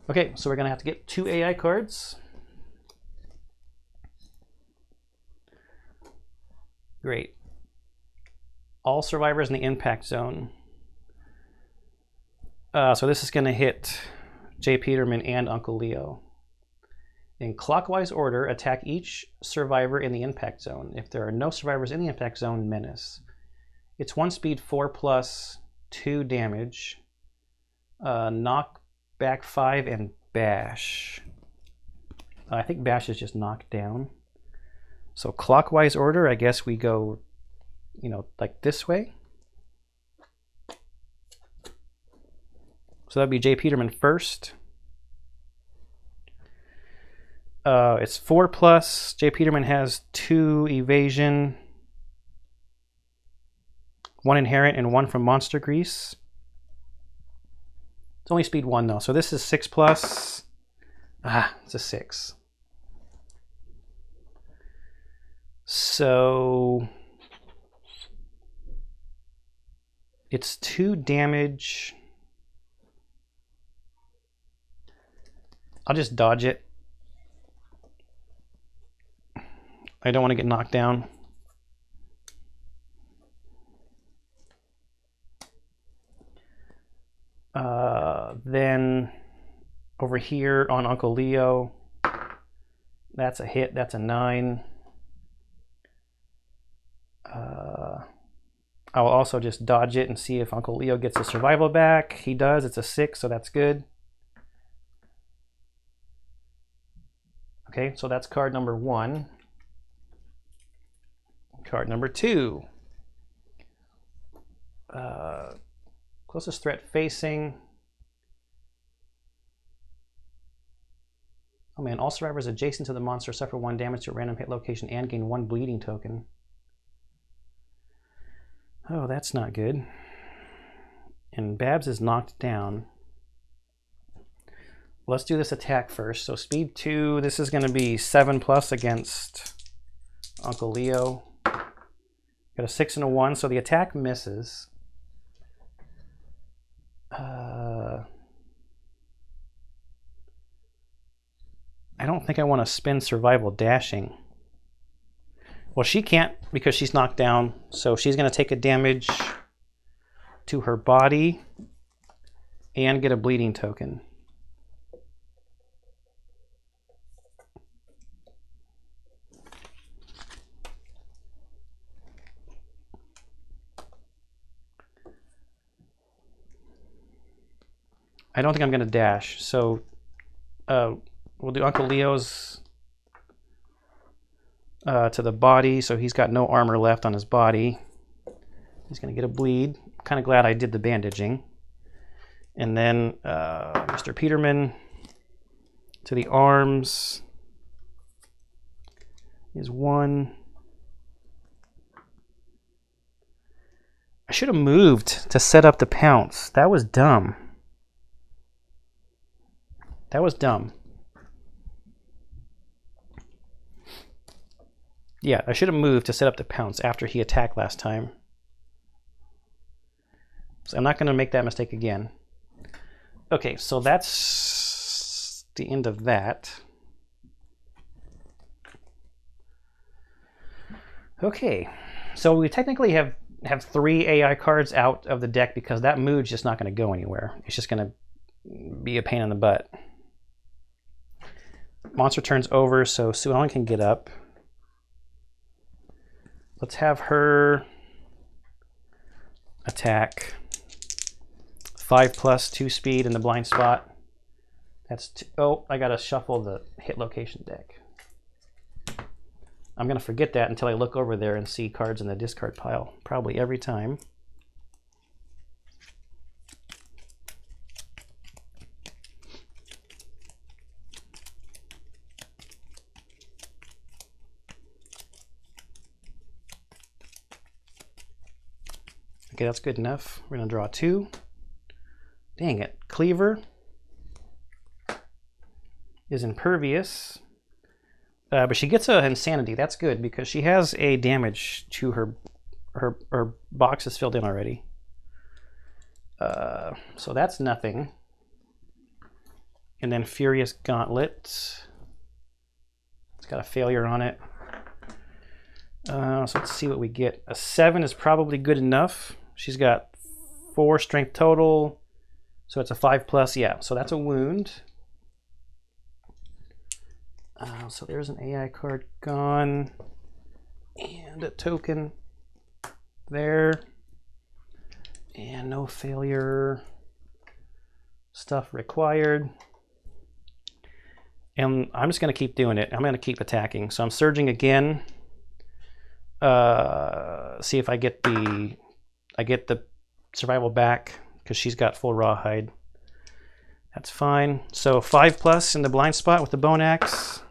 Okay, so we're gonna have to get 2 AI cards. Great. All survivors in the impact zone. So this is gonna hit J. Peterman and Uncle Leo. In clockwise order, attack each survivor in the impact zone. If there are no survivors in the impact zone, menace. It's 1 speed, 4+, 2 damage. Knock back 5 and bash. I think bash is just knocked down. So clockwise order, I guess we go, like this way. So that'd be J. Peterman first. It's 4+. J. Peterman has 2 evasion, 1 inherent, and 1 from monster grease. It's only speed 1 though, so this is 6+. It's a 6. So it's 2 damage. I'll just dodge it. I don't want to get knocked down. Then over here on Uncle Leo, that's a hit, that's a 9. I'll also just dodge it and see if Uncle Leo gets a survival back. He does, it's a 6, so that's good. Okay, so that's card number 1. Card number 2. Closest threat facing. Oh man, all survivors adjacent to the monster suffer 1 damage to a random hit location and gain 1 bleeding token. Oh, that's not good. And Babs is knocked down. Let's do this attack first. So speed 2, this is going to be 7+ against Uncle Leo. Got a 6 and a 1, so the attack misses. I don't think I want to spend survival dashing. Well, she can't because she's knocked down, so she's going to take a damage to her body and get a bleeding token. I don't think I'm going to dash, so we'll do Uncle Leo's to the body, so he's got no armor left on his body. He's going to get a bleed. I'm kind of glad I did the bandaging. And then Mr. Peterman to the arms is 1. I should have moved to set up the pounce. That was dumb. That was dumb. Yeah, I should have moved to set up the pounce after he attacked last time. So I'm not going to make that mistake again. Okay, so that's the end of that. Okay, so we technically have 3 AI cards out of the deck because that mood's just not going to go anywhere. It's just going to be a pain in the butt. Monster turns over, so Sue Ellen can get up. Let's have her attack 5+ 2-speed in the blind spot. That's oh, I gotta shuffle the hit location deck. I'm gonna forget that until I look over there and see cards in the discard pile, probably every time. Okay, that's good enough. We're gonna draw 2. Dang it, Cleaver is impervious, but she gets an Insanity. That's good because she has a damage to her box is filled in already. So that's nothing. And then Furious Gauntlet. It's got a failure on it. So let's see what we get. A 7 is probably good enough. She's got 4 strength total, so it's a 5+. Yeah, so that's a wound. So there's an AI card gone, and a token there, and no failure stuff required. And I'm just going to keep doing it. I'm going to keep attacking. So I'm surging again. See if I get the survival back because she's got full rawhide. That's fine. So 5+ in the blind spot with the bone axe.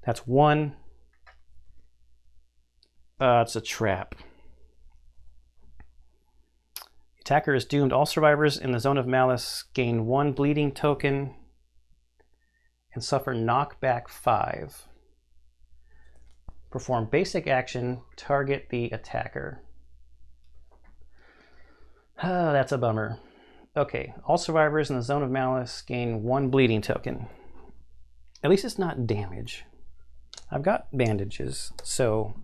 That's 1. It's a trap. Attacker is doomed. All survivors in the zone of malice gain 1 bleeding token and suffer knockback 5. Perform basic action, target the attacker. That's a bummer. Okay, all survivors in the zone of malice gain 1 bleeding token. At least it's not damage. I've got bandages, so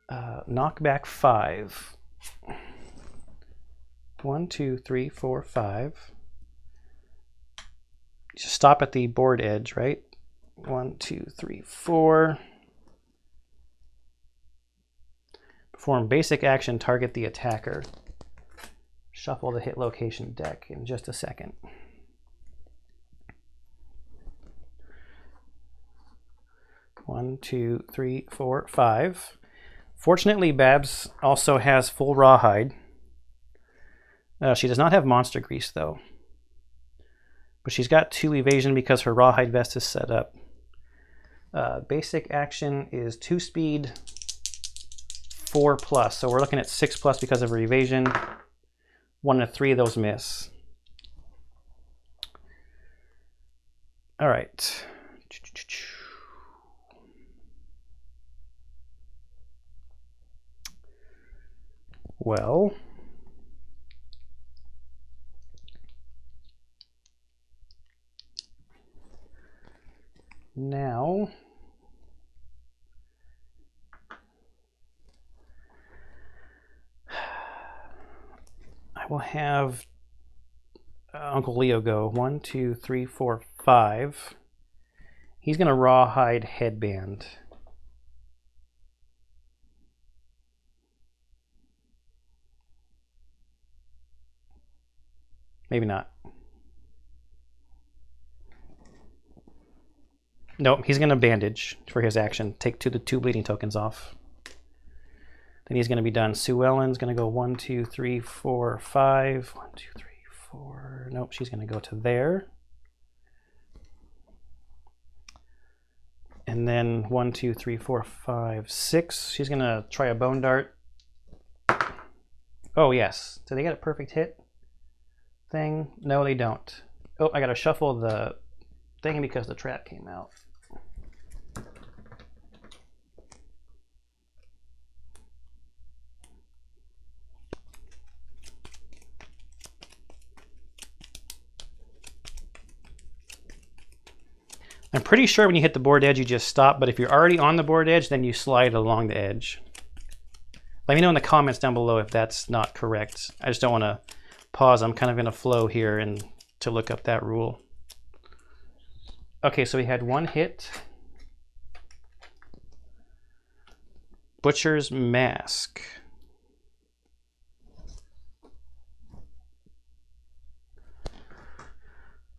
knockback 5. 1, 2, 3, 4, 5. Just stop at the board edge, right? 1, 2, 3, 4. Perform basic action, target the attacker. Shuffle the hit location deck in just a second. One, 2, 3, 4, 5. Fortunately, Babs also has full rawhide. She does not have monster grease though. But she's got 2 evasion because her rawhide vest is set up. Basic action is 2 speed, 4+. So we're looking at 6+ because of her evasion. 1 and 3 of those miss. All right. Well, now I will have Uncle Leo go. 1, 2, 3, 4, 5. He's going to rawhide headband. Maybe not. Nope, he's going to bandage for his action. Take the 2 bleeding tokens off. Then he's going to be done. Sue Ellen's going to go 1, 2, 3, 4, 5. 1, 2, 3, 4. Nope, she's going to go to there. And then 1, 2, 3, 4, 5, 6. She's going to try a bone dart. Oh, yes. Did they get a perfect hit thing? No, they don't. Oh, I got to shuffle the thing because the trap came out. I'm pretty sure when you hit the board edge, you just stop, but if you're already on the board edge, then you slide along the edge. Let me know in the comments down below if that's not correct. I just don't want to pause. I'm kind of in a flow here and to look up that rule. Okay, so we had 1 hit. Butcher's Mask.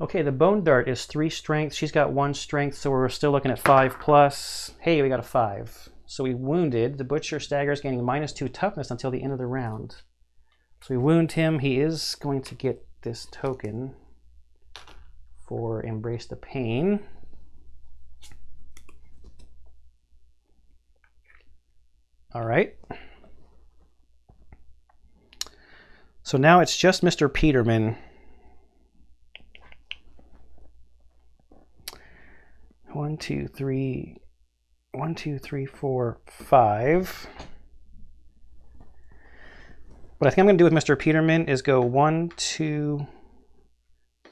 Okay, the Bone Dart is 3 strength. She's got 1 strength, so we're still looking at 5 plus. Hey, we got a 5. So we wounded. The Butcher staggers, gaining -2 toughness until the end of the round. So we wound him. He is going to get this token for Embrace the Pain. All right. So now it's just Mr. Peterman. 1, 2, 3, 1, 2, 3, 4, 5. What I think I'm going to do with Mr. Peterman is go 1, 2,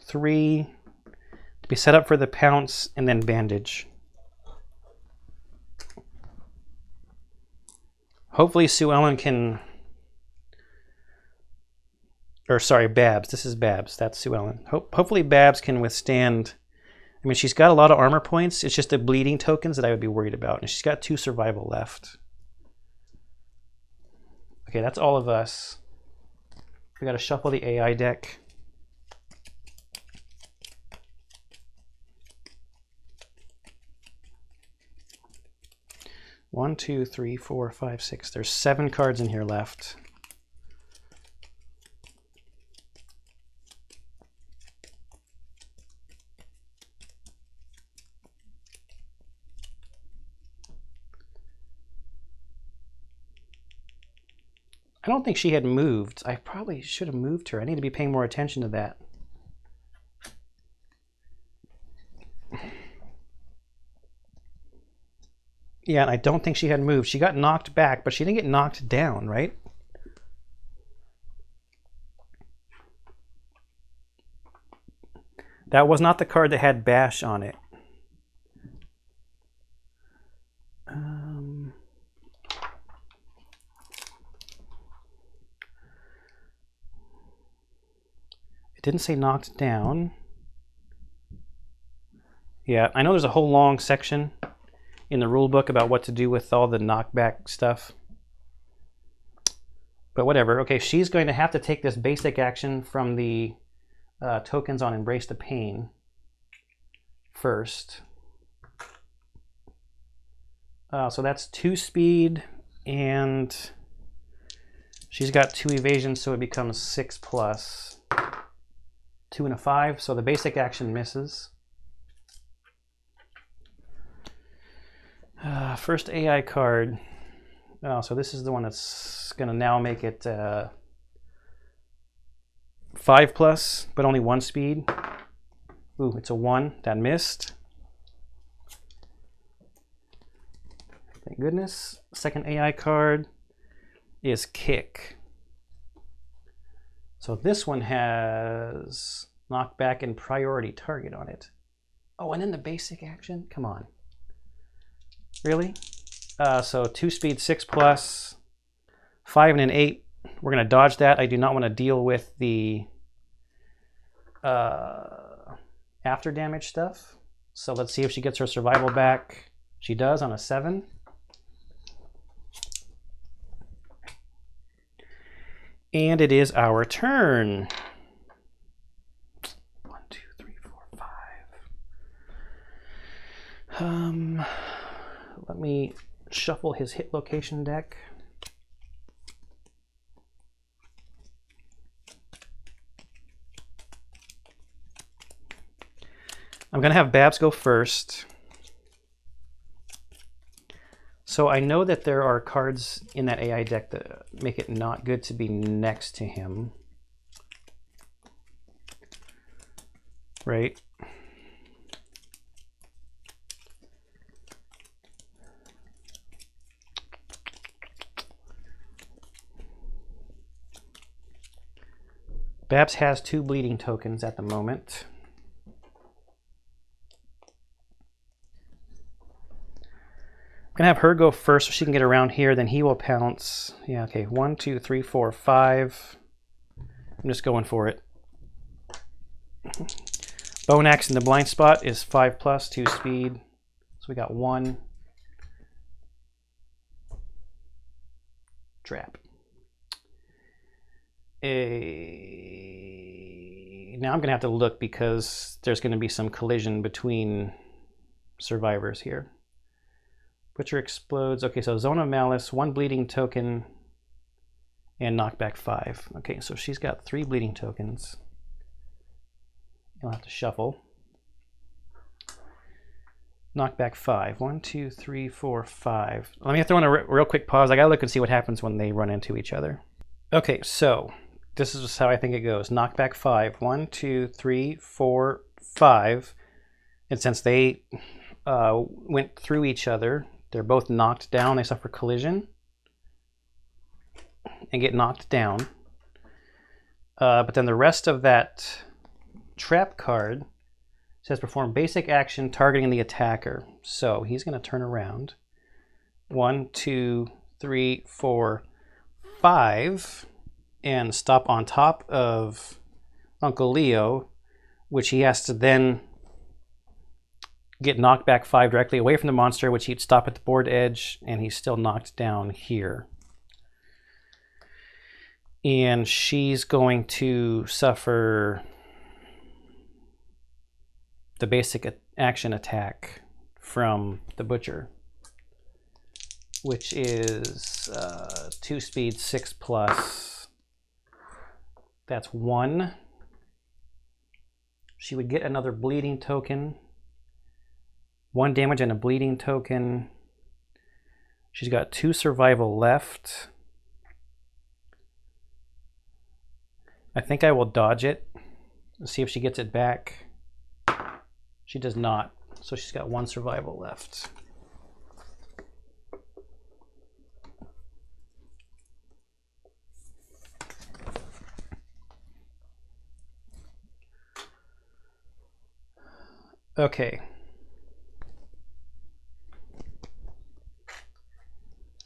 3 to be set up for the pounce, and then bandage. Hopefully Sue Ellen can, or sorry, Babs. This is Babs. That's Sue Ellen. Hopefully Babs can withstand. I mean, she's got a lot of armor points. It's just the bleeding tokens that I would be worried about. And she's got 2 survival left. Okay, that's all of us. We got to shuffle the AI deck. One, two, three, four, five, six. There's 7 cards in here left. I don't think she had moved. I probably should have moved her. I need to be paying more attention to that. Yeah, and I don't think she had moved. She got knocked back, but she didn't get knocked down, right? That was not the card that had bash on it. It didn't say knocked down. Yeah, I know there's a whole long section in the rule book about what to do with all the knockback stuff. But whatever. Okay, she's going to have to take this basic action from the tokens on Embrace the Pain first. So that's 2 speed, and she's got 2 evasion, so it becomes 6 plus 2 and a 5. So the basic action misses. First AI card. Oh, so this is the one that's going to now make it 5 plus, but only 1 speed. Ooh, it's a 1. That missed. Thank goodness. Second AI card is Kick. So this one has knockback and priority target on it. Oh, and then the basic action? Come on. Really? So 2 speed, 6 plus, 5 and an 8. We're going to dodge that. I do not want to deal with the after damage stuff. So let's see if she gets her survival back. She does on a 7. And it is our turn. 1, 2, 3, 4, 5. Let me shuffle his hit location deck. I'm going to have Babs go first. So I know that there are cards in that AI deck that make it not good to be next to him. Right? Babs has 2 bleeding tokens at the moment. I'm gonna have her go first so she can get around here, then he will pounce. Yeah, okay, 1, 2, 3, 4, 5. I'm just going for it. Bone Axe in the blind spot is 5 plus, 2 speed. So we got 1. Trap. A now I'm gonna have to look because there's gonna be some collision between survivors here. Butcher explodes. Okay, so Zone of Malice, 1 bleeding token, and knockback 5. Okay, so she's got 3 bleeding tokens. You'll have to shuffle. Knockback 5. 1, 2, 3, 4, 5. Let me throw in a real quick pause. I gotta look and see what happens when they run into each other. Okay, so this is just how I think it goes. Knockback 5. 1, 2, 3, 4, 5. And since they went through each other, they're both knocked down. They suffer collision and get knocked down. But then the rest of that trap card says perform basic action targeting the attacker. So he's going to turn around. 1, 2, 3, 4, 5, and stop on top of Uncle Leo, which he has to then get knocked back 5 directly away from the monster, which he'd stop at the board edge, and he's still knocked down here. And she's going to suffer the basic action attack from the Butcher, which is 2 speed, 6 plus. That's 1. She would get another bleeding token. 1 damage and a bleeding token. She's got 2 survival left. I think I will dodge it. Let's see if she gets it back. She does not, so she's got 1 survival left. Okay.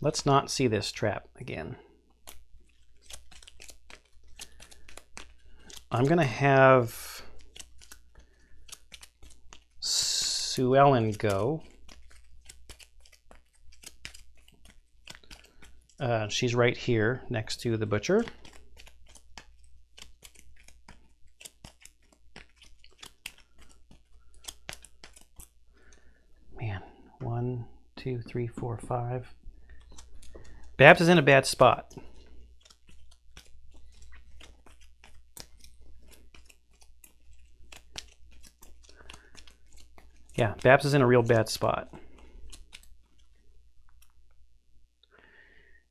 Let's not see this trap again. I'm gonna have Sue Ellen go. She's right here next to the Butcher. Man, 1, 2, 3, 4, 5. Babs is in a bad spot. Yeah, Babs is in a real bad spot.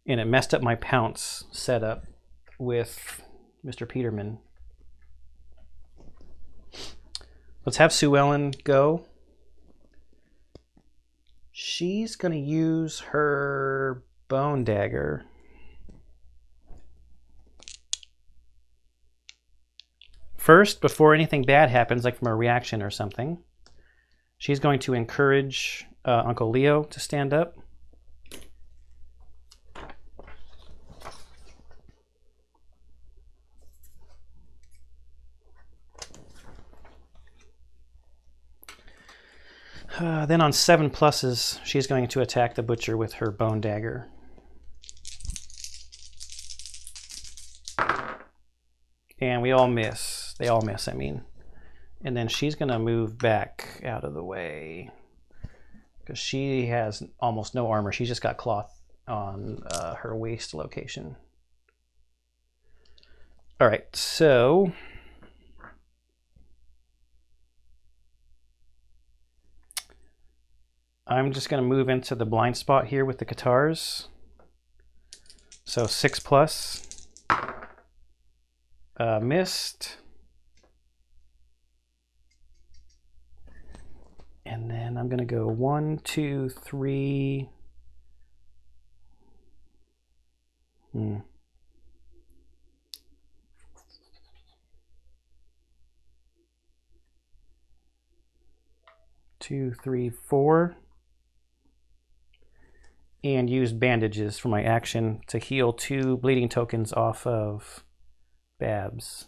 And it messed up my pounce setup with Mr. Peterman. Let's have Sue Ellen go. She's going to use her bone dagger. First, before anything bad happens, like from a reaction or something, she's going to encourage Uncle Leo to stand up. Then on 7 pluses, she's going to attack the Butcher with her bone dagger. And we all miss. They all miss, I mean. And then she's going to move back out of the way because she has almost no armor. She's just got cloth on her waist location. All right, so I'm just going to move into the blind spot here with the guitars. So 6 plus. Missed. And then I'm going to go 1, 2, 3. 2, 3, 4. And use bandages for my action to heal 2 bleeding tokens off of Babs.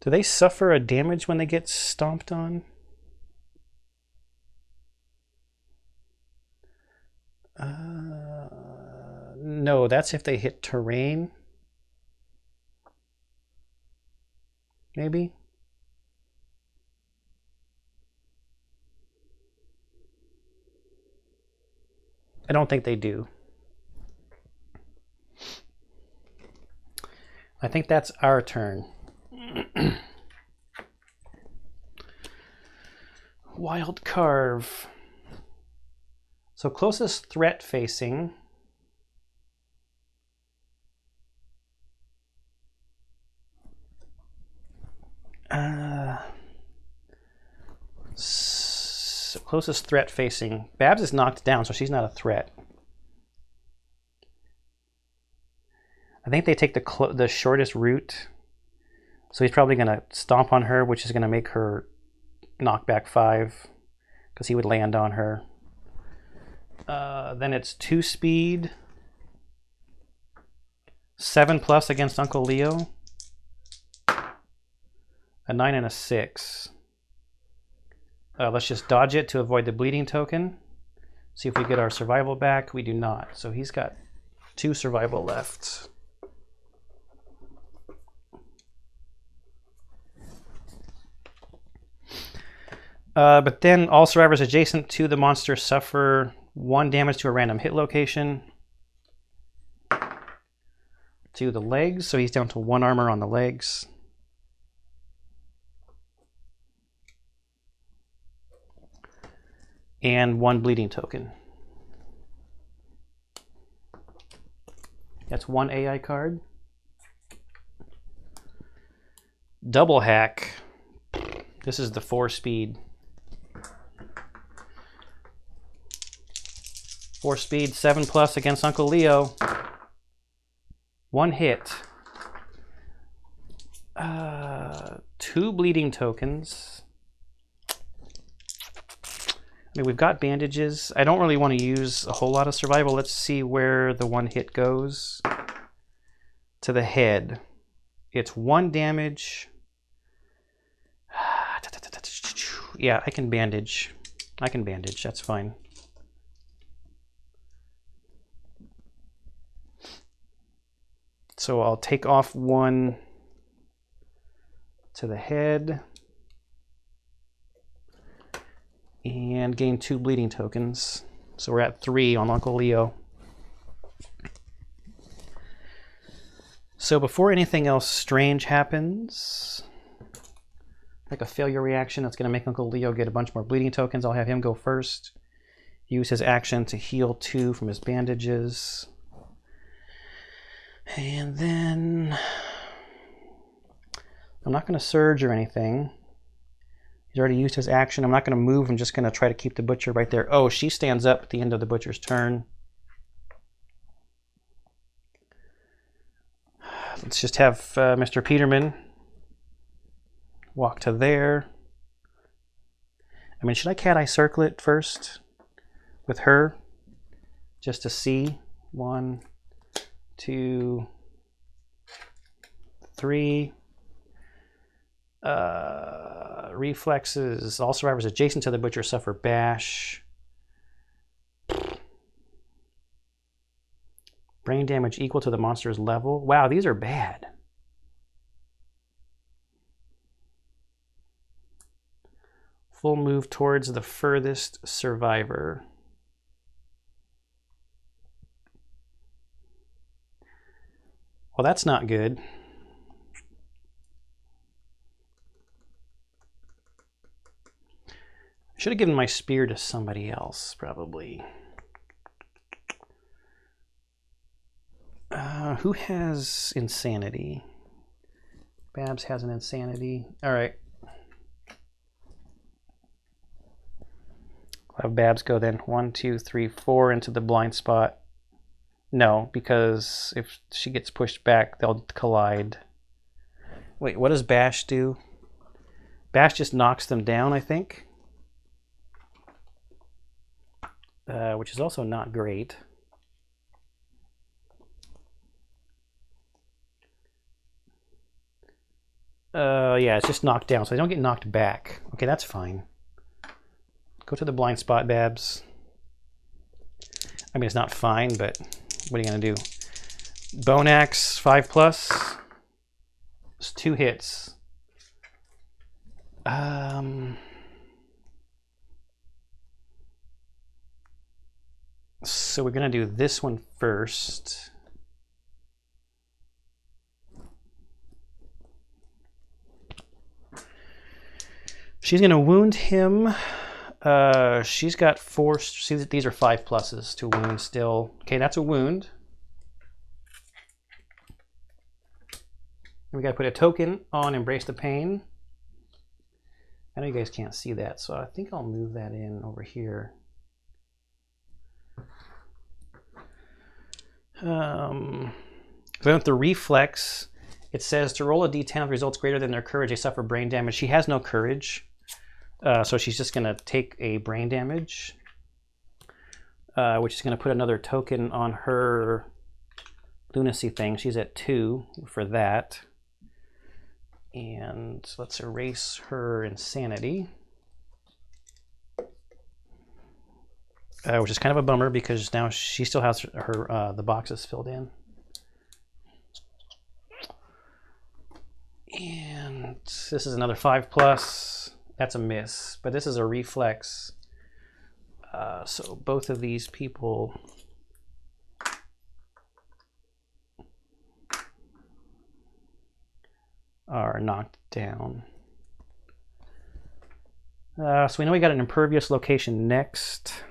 Do they suffer a damage when they get stomped on? No, that's if they hit terrain. Maybe? I don't think they do. I think that's our turn. Wild Carve. So closest threat facing. So closest threat facing. Babs is knocked down, so she's not a threat. I think they take the shortest route. So he's probably going to stomp on her, which is going to make her knock back 5, because he would land on her. Then it's 2 speed. 7+ against Uncle Leo. A 9 and a 6. Let's just dodge it to avoid the bleeding token. See if we get our survival back. We do not. So he's got 2 survival left. But then all survivors adjacent to the monster suffer 1 damage to a random hit location. To the legs, so he's down to 1 armor on the legs. And 1 bleeding token. That's 1 AI card. Double hack. This is the 4 speed. 4 speed, 7+ against Uncle Leo. 1 hit. 2 bleeding tokens. I mean, we've got bandages. I don't really want to use a whole lot of survival. Let's see where the 1 hit goes. To the head. It's 1 damage. Yeah, I can bandage. I can bandage, that's fine. So I'll take off 1 to the head. And gain 2 bleeding tokens. So we're at 3 on Uncle Leo. So before anything else strange happens, like a failure reaction that's going to make Uncle Leo get a bunch more bleeding tokens, I'll have him go first. Use his action to heal 2 from his bandages. And then I'm not going to surge or anything. He's already used his action. I'm not going to move. I'm just going to try to keep the butcher right there. Oh, she stands up at the end of the butcher's turn. Let's just have Mr. Peterman walk to there. I mean, should I cat eye circle it first with her just to see? 1, 2, 3. Reflexes. All survivors adjacent to the butcher suffer bash. Brain damage equal to the monster's level. Wow, these are bad. Full move towards the furthest survivor. Well, that's not good. I should have given my spear to somebody else, probably. Who has insanity? Babs has an insanity. All right. I'll have Babs go then 1, 2, 3, 4 into the blind spot. No, because if she gets pushed back, they'll collide. Wait, what does Bash do? Bash just knocks them down, I think. Which is also not great. Yeah, it's just knocked down, so they don't get knocked back. Okay, that's fine. Go to the blind spot, Babs. I mean, it's not fine, but what are you gonna do? Bone Axe 5+. It's 2 hits. So we're gonna do this one first. She's gonna wound him. She's got 4. See, these are 5+ to wound still. Okay, that's a wound. We gotta put a token on Embrace the Pain. I know you guys can't see that, so I think I'll move that in over here. So with the reflex, it says to roll a d10 of results greater than their courage, they suffer brain damage. She has no courage, so she's just gonna take a brain damage, which is gonna put another token on her lunacy thing. She's at 2 for that. And let's erase her insanity, which is kind of a bummer because now she still has her the boxes filled in. And this is another 5+. That's a miss, but this is a reflex. So both of these people are knocked down. So we know we got an impervious location next.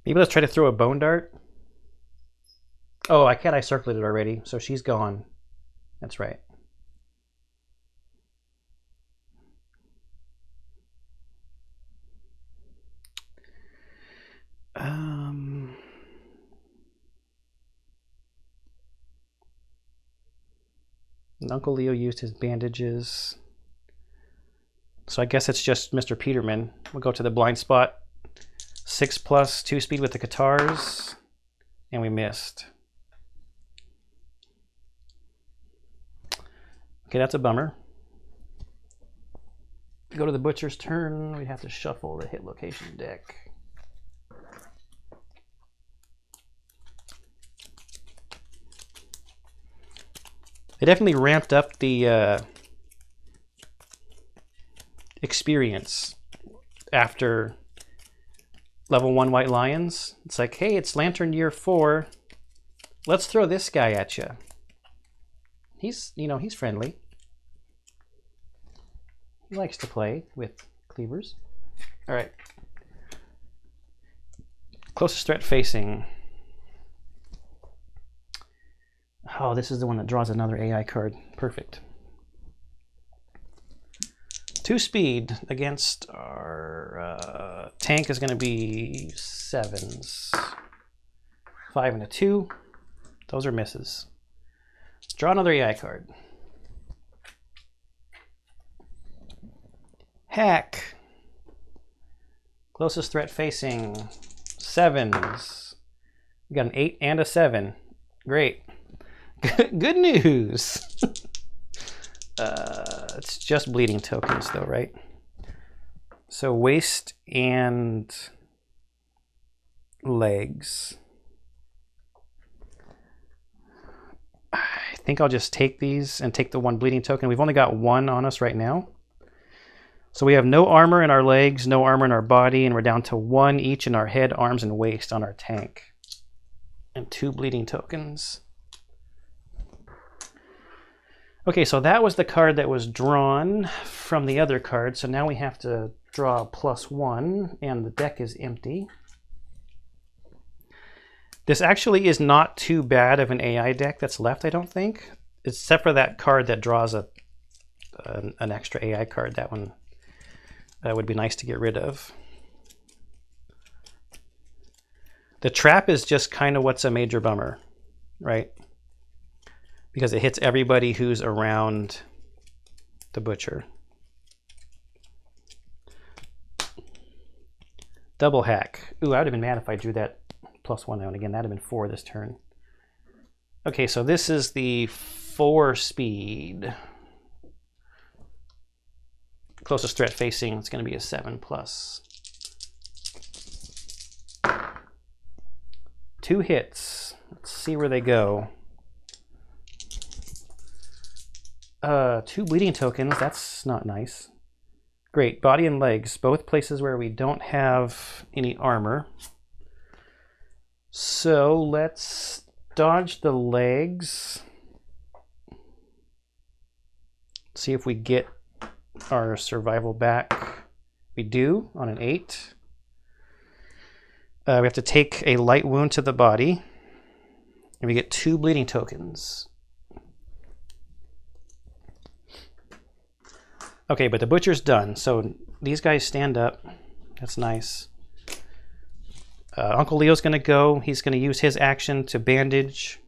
Maybe let's try to throw a bone dart. Oh, I circled it already, so she's gone. That's right. Uncle Leo used his bandages. So I guess it's just Mr. Peterman. We'll go to the blind spot. 6+, 2 speed with the guitars. And we missed. Okay, that's a bummer. Go to the butcher's turn. We have to shuffle the hit location deck. They definitely ramped up the experience after level 1 White Lions. It's like, hey, it's Lantern Year 4. Let's throw this guy at you. He's, you know, he's friendly. He likes to play with cleavers. All right. Closest threat facing. Oh, this is the one that draws another AI card. Perfect. 2 speed against our tank is going to be 7s. 5 and a 2. Those are misses. Draw another AI card. Hack. Closest threat facing. 7s. We got an 8 and a 7. Great. Good news. It's just bleeding tokens though, right? So waist and legs. I think I'll just take these and take the 1 bleeding token. We've only got 1 on us right now. So we have no armor in our legs, no armor in our body, and we're down to 1 each in our head, arms, and waist on our tank. And 2 bleeding tokens. Okay, so that was the card that was drawn from the other card. So now we have to draw a +1, and the deck is empty. This actually is not too bad of an AI deck that's left, I don't think. Except for that card that draws an extra AI card. That one would be nice to get rid of. The trap is just kind of what's a major bummer, right? Because it hits everybody who's around the butcher. Double hack. Ooh, I would have been mad if I drew that +1 now, and again, that'd have been 4 this turn. Okay, so this is the 4 speed. Closest threat facing, it's going to be a 7+. 2 hits. Let's see where they go. 2 bleeding tokens, that's not nice. Great, body and legs, both places where we don't have any armor. So let's dodge the legs. See if we get our survival back. We do on an 8. We have to take a light wound to the body, and we get 2 bleeding tokens. Okay, but the butcher's done, so these guys stand up. That's nice. Uncle Leo's going to go. He's going to use his action to bandage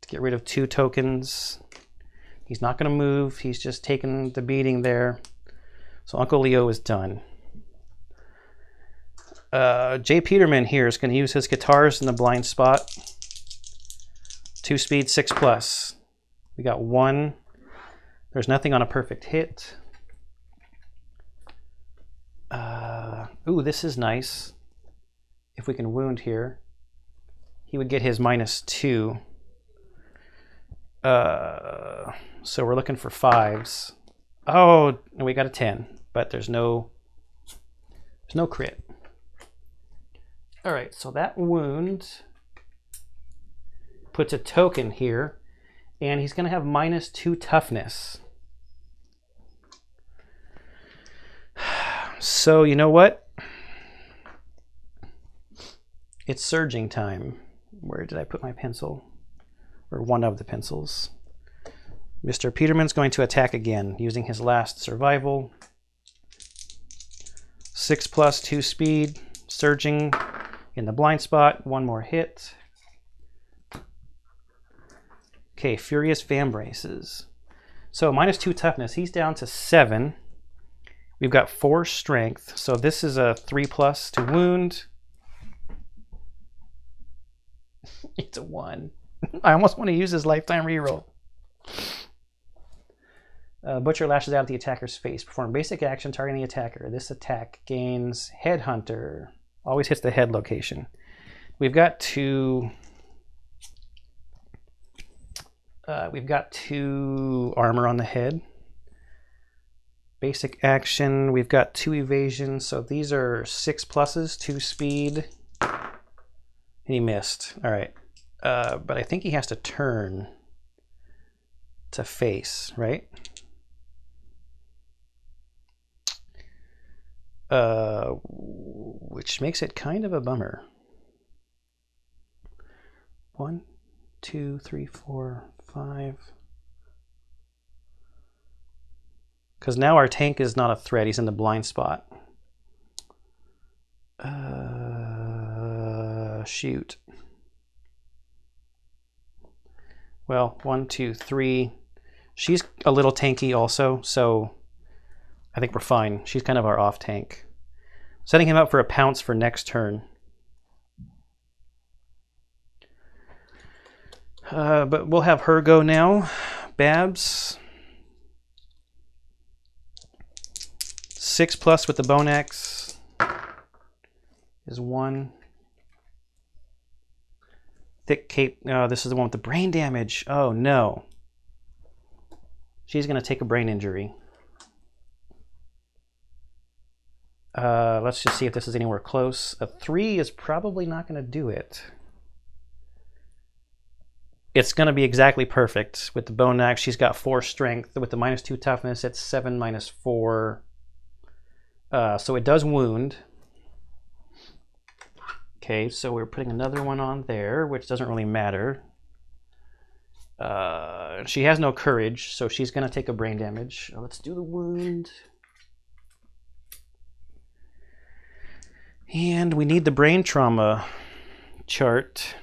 to get rid of 2 tokens. He's not going to move. He's just taking the beating there. So Uncle Leo is done. Jay Peterman here is going to use his guitars in the blind spot. 2 speed, 6+. We got 1. There's nothing on a perfect hit. Ooh, this is nice. If we can wound here, he would get his -2. So we're looking for 5s. Oh, we got a 10, but there's no crit. All right, so that wound puts a token here, and he's going to have -2 toughness. So you know what? It's surging time. Where did I put my pencil? Or one of the pencils. Mr. Peterman's going to attack again using his last survival. 6+, 2 speed, surging in the blind spot. 1 more hit. Okay, Furious Vambraces. So -2 toughness. He's down to 7. We've got 4 strength. So this is a 3+ to wound. It's a 1. I almost want to use his lifetime reroll. Butcher lashes out at the attacker's face. Perform basic action targeting the attacker. This attack gains Headhunter. Always hits the head location. We've got 2. We've got 2 armor on the head. Basic action. We've got 2 evasion. So these are 6+, 2 speed. And he missed. All right. But I think he has to turn to face, right? Which makes it kind of a bummer. 1, 2, 3, 4, 5. Because now our tank is not a threat. He's in the blind spot. Shoot. Well, 1, 2, 3. She's a little tanky also, so I think we're fine. She's kind of our off tank. Setting him up for a pounce for next turn. But we'll have her go now. Babs. 6+ with the bone axe is 1. Thick cape. Oh, this is the one with the brain damage. Oh no. She's going to take a brain injury. Let's just see if this is anywhere close. A 3 is probably not going to do it. It's going to be exactly perfect with the bone axe. She's got 4 strength. With the -2 toughness, it's 7 -4. So it does wound. Okay, so we're putting another one on there, which doesn't really matter. She has no courage, so she's going to take a brain damage. Let's do the wound. And we need the brain trauma chart.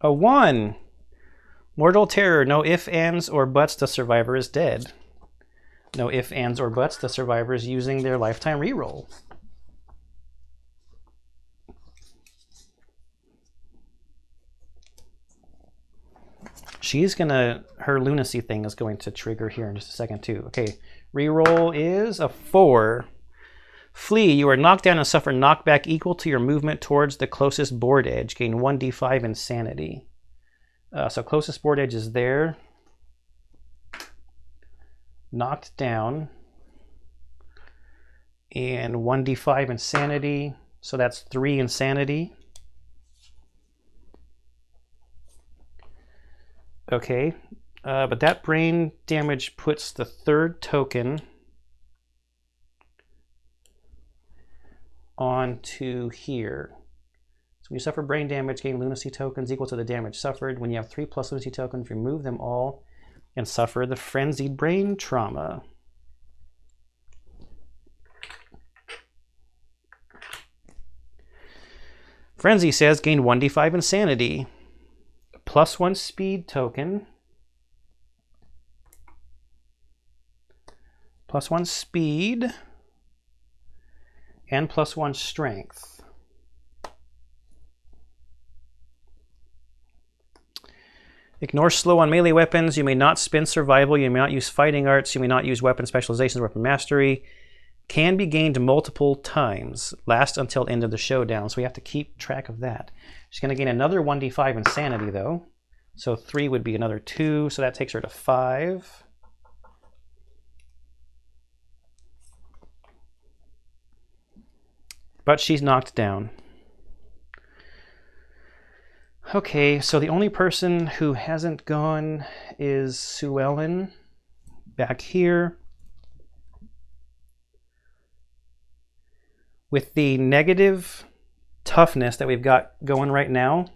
A 1. Mortal Terror. No ifs, ands, or buts. The survivor is dead. No ifs, ands, or buts. The survivor is using their lifetime reroll. She's gonna, her lunacy thing is going to trigger here in just a second too. Okay, reroll is a 4. Flee, you are knocked down and suffer knockback equal to your movement towards the closest board edge. Gain 1d5 insanity. So closest board edge is there. Knocked down. And 1d5 insanity. So that's 3 insanity. Okay, but that brain damage puts the third token onto here. So when you suffer brain damage, gain lunacy tokens equal to the damage suffered. When you have 3 plus lunacy tokens, remove them all and suffer the frenzied brain trauma. Frenzy says gain 1d5 insanity. +1 speed token. +1 speed. And +1 strength. Ignore slow on melee weapons. You may not spin survival. You may not use fighting arts. You may not use weapon specializations or weapon mastery. Can be gained multiple times. Last until end of the showdown. So we have to keep track of that. She's going to gain another 1d5 insanity though. So 3 would be another 2. So that takes her to 5. But she's knocked down. Okay, so the only person who hasn't gone is Sue Ellen back here. With the negative toughness that we've got going right now,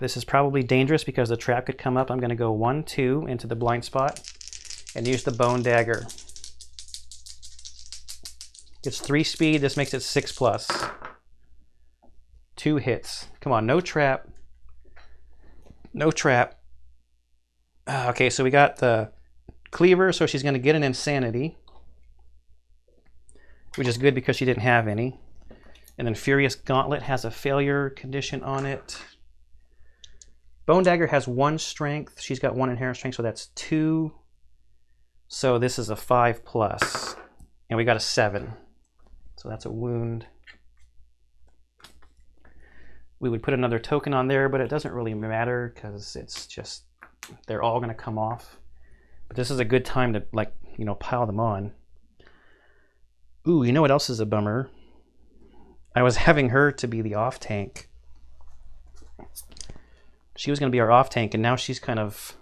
this is probably dangerous because the trap could come up. I'm going to go 1, 2 into the blind spot and use the bone dagger. It's 3 speed. This makes it 6+. 2 hits. Come on, no trap. No trap. Okay, so we got the cleaver, so she's going to get an insanity, which is good because she didn't have any. And then Furious Gauntlet has a failure condition on it. Bone Dagger has 1 strength. She's got 1 inherent strength, so that's 2. So this is a 5+. And we got a 7. So that's a wound. We would put another token on there, but it doesn't really matter because it's just, they're all going to come off. But this is a good time to, like, you know, pile them on. Ooh, you know what else is a bummer? I was having her to be the off tank. She was going to be our off tank, and now she's kind of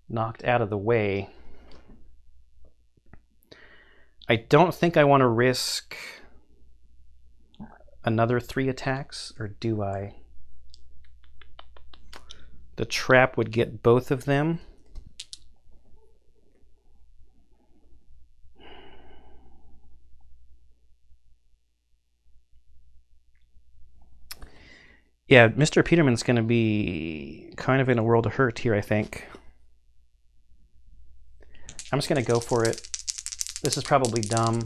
knocked out of the way. I don't think I want to risk another 3 attacks, or do I? The trap would get both of them. Yeah, Mr. Peterman's going to be kind of in a world of hurt here, I think. I'm just going to go for it. This is probably dumb.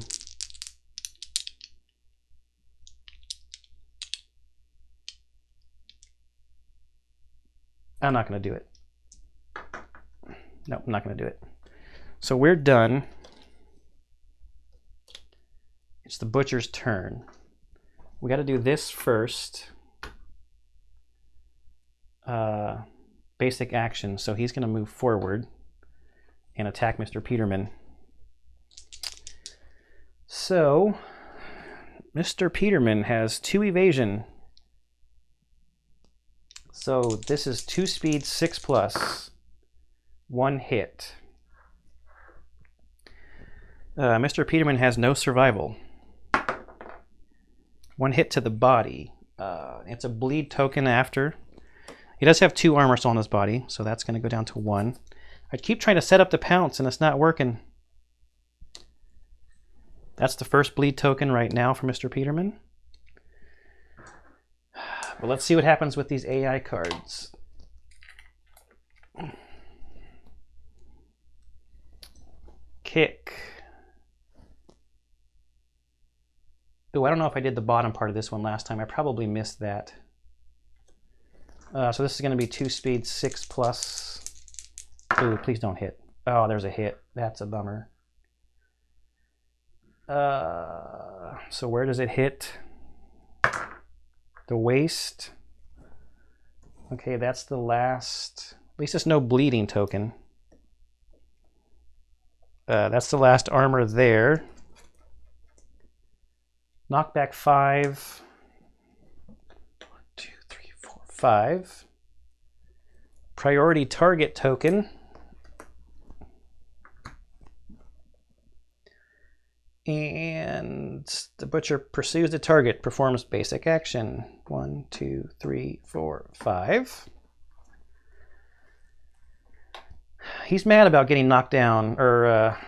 I'm not going to do it. No, I'm not going to do it. So we're done. It's the butcher's turn. We got to do this first. Basic action. So he's going to move forward and attack Mr. Peterman. So Mr. Peterman has 2 evasion. So this is 2 speed, 6+, 1 hit. Mr. Peterman has no survival. 1 hit to the body. It's a bleed token after. He does have 2 armor still on his body, so that's going to go down to 1. I keep trying to set up the pounce, and it's not working. That's the first bleed token right now for Mr. Peterman. But let's see what happens with these AI cards. kick. Oh, I don't know if I did the bottom part of this one last time. I probably missed that. So this is going to be 2 speed, 6 plus. Ooh, please don't hit. Oh, there's a hit. That's a bummer. So where does it hit? The waist. Okay, that's the last. At least it's no bleeding token. That's the last armor there. Knockback 5. 1, 2, 3, 4, 5. Priority target token. And the butcher pursues the target, performs basic action. 1, 2, 3, 4, 5. He's mad about getting knocked down, or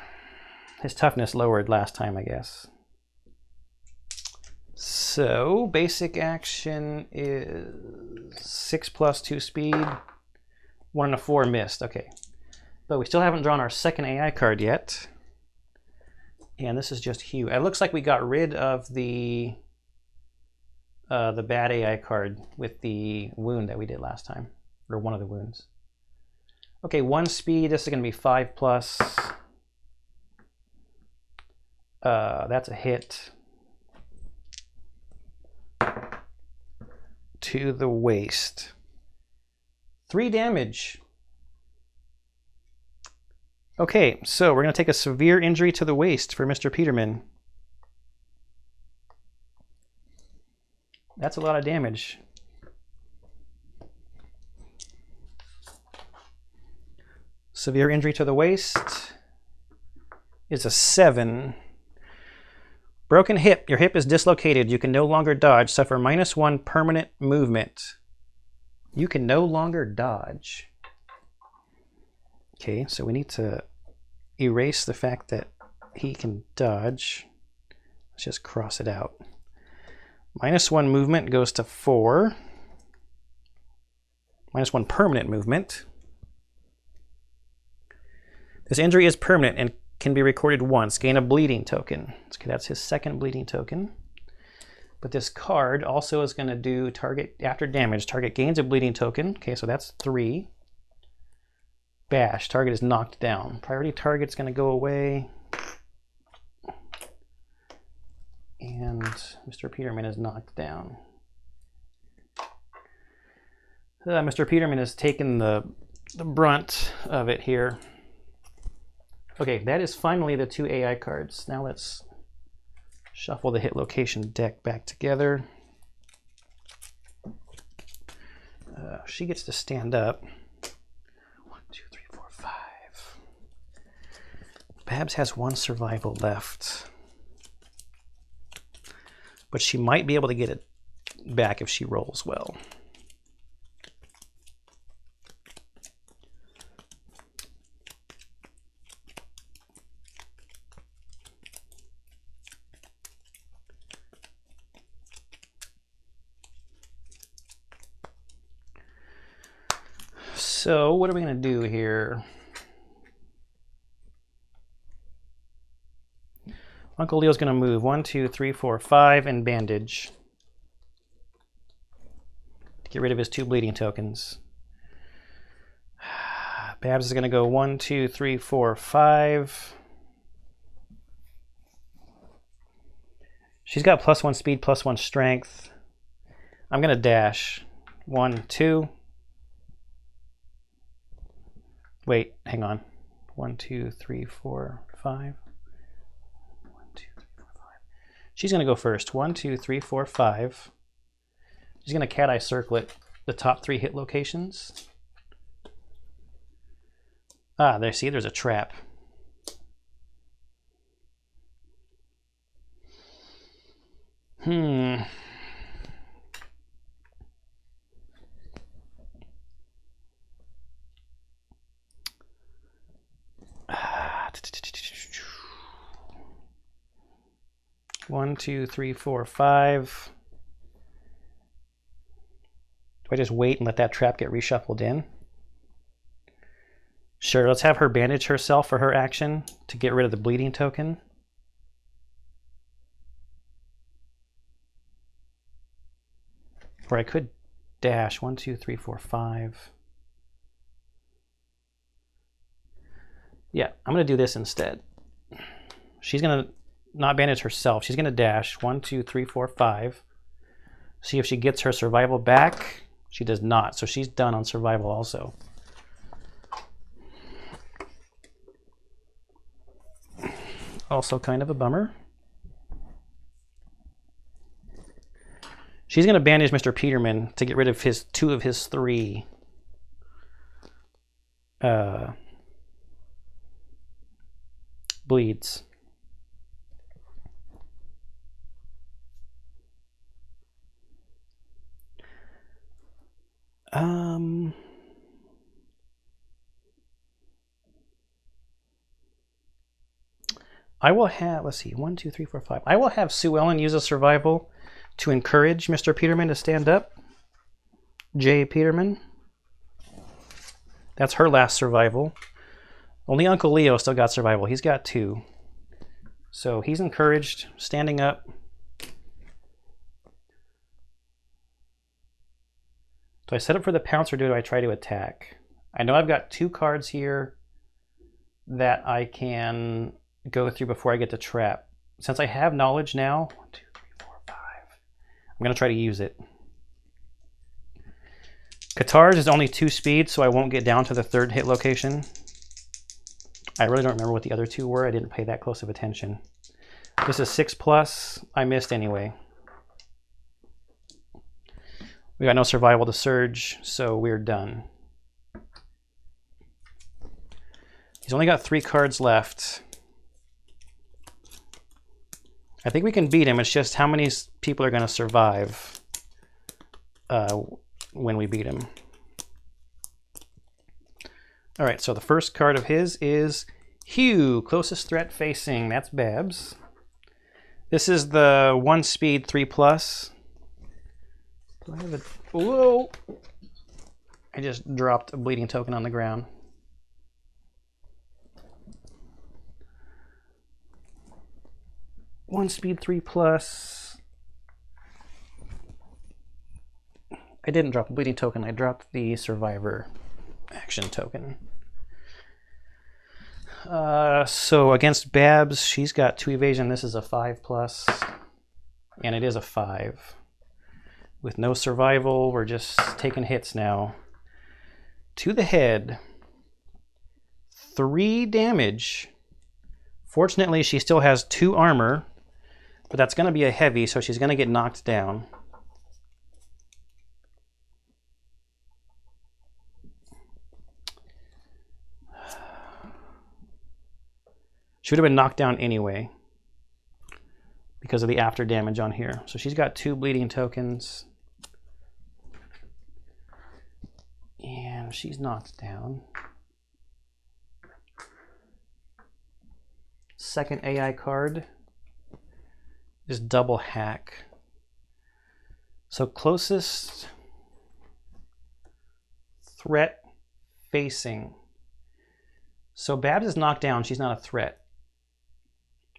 his toughness lowered last time, I guess. So basic action is 6 plus 2 speed. 1 and a 4 missed. Okay, but we still haven't drawn our second AI card yet. And this is just Hugh. It looks like we got rid of the bad AI card with the wound that we did last time, or one of the wounds. Okay, 1 speed. This is going to be 5 plus. That's a hit to the waist. 3 damage. Okay, so we're going to take a severe injury to the waist for Mr. Peterman. That's a lot of damage. Severe injury to the waist is a 7. Broken hip. Your hip is dislocated. You can no longer dodge. Suffer -1 permanent movement. You can no longer dodge. Okay, so we need to erase the fact that he can dodge. Let's just cross it out. -1 movement goes to 4. -1 permanent movement. This injury is permanent and can be recorded once. Gain a bleeding token. Okay, that's his second bleeding token. But this card also is going to do target after damage. Target gains a bleeding token. Okay, so that's 3. Bash. Target is knocked down. Priority target's going to go away. And Mr. Peterman is knocked down. Mr. Peterman has taken the brunt of it here. Okay, that is finally the 2 AI cards. Now let's shuffle the hit location deck back together. She gets to stand up. 1, 2, 3, 4, 5. Babs has 1 survival left. But she might be able to get it back if she rolls well. So what are we going to do here? Uncle Leo's going to move 1, 2, 3, 4, 5 and bandage to get rid of his 2 bleeding tokens. Babs is going to go 1, 2, 3, 4, 5. She's got +1 speed, +1 strength. I'm going to dash 1, 2. Wait, hang on. 1, 2, 3, 4, 5. 1, 2, 3, 4, 5. She's going to go first. 1, 2, 3, 4, 5. She's going to cat eye circlet the top 3 hit locations. Ah, there. See, there's a trap. One, 2, 3, 4, 5. Do I just wait and let that trap get reshuffled in? Sure, let's have her bandage herself for her action to get rid of the bleeding token. Or I could dash 1, 2, 3, 4, 5. Yeah, I'm going to do this instead. She's going to not bandage herself. She's going to dash 1, 2, 3, 4, 5. See if she gets her survival back. She does not, so she's done on survival also. Also kind of a bummer. She's going to bandage Mr. Peterman to get rid of his 2 of his 3 bleeds. I will have, let's see, 1, 2, 3, 4, 5. I will have Sue Ellen use a survival to encourage Mr. Peterman to stand up. J. Peterman. That's her last survival. Only Uncle Leo still got survival. He's got 2. So he's encouraged, standing up. Do I set up for the pounce or do I try to attack? I know I've got 2 cards here that I can go through before I get to trap. Since I have knowledge now, 1, 2, 3, 4, 5. I'm going to try to use it. Qatar's is only 2 speed, so I won't get down to the 3rd hit location. I really don't remember what the other 2 were. I didn't pay that close of attention. This is 6+. I missed anyway. We got no survival to surge, so we're done. He's only got 3 cards left. I think we can beat him. It's just how many people are going to survive when we beat him. All right, so the first card of his is Hugh, closest threat facing. That's Babs. This is the 1 speed 3+. Do I have a... Whoa! I just dropped a bleeding token on the ground. One speed 3+. I didn't drop a bleeding token. I dropped the survivor action token. So against Babs, she's got 2 evasion. This is a 5+, and it is a 5. With no survival, we're just taking hits now. To the head. 3 damage. Fortunately, she still has 2 armor, but that's going to be a heavy, so she's going to get knocked down. She would have been knocked down anyway because of the after damage on here. So she's got 2 bleeding tokens. And she's knocked down. Second AI card is double hack. So closest threat facing. So Babs is knocked down. She's not a threat.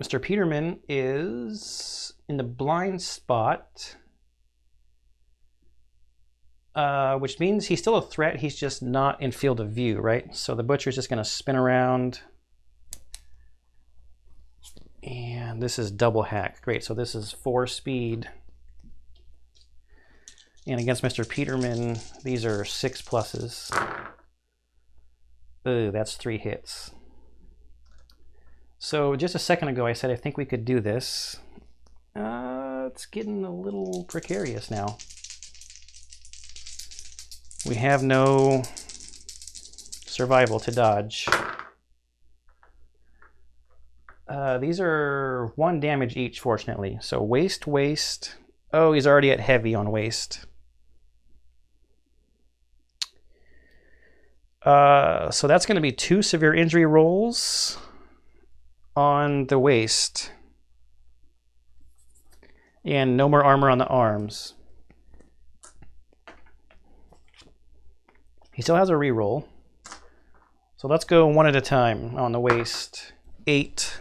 Mr. Peterman is in the blind spot, which means he's still a threat. He's just not in field of view, right? So the butcher's just going to spin around. And this is double hack. Great, so this is 4 speed. And against Mr. Peterman, these are 6+. Ooh, that's 3 hits. So just a second ago I said I think we could do this. It's getting a little precarious now. We have no survival to dodge. These are 1 damage each, fortunately. So waste, waste. Oh, he's already at heavy on waste. So that's going to be 2 severe injury rolls on the waist. And no more armor on the arms. He still has a reroll. So let's go one at a time on the waist. 8.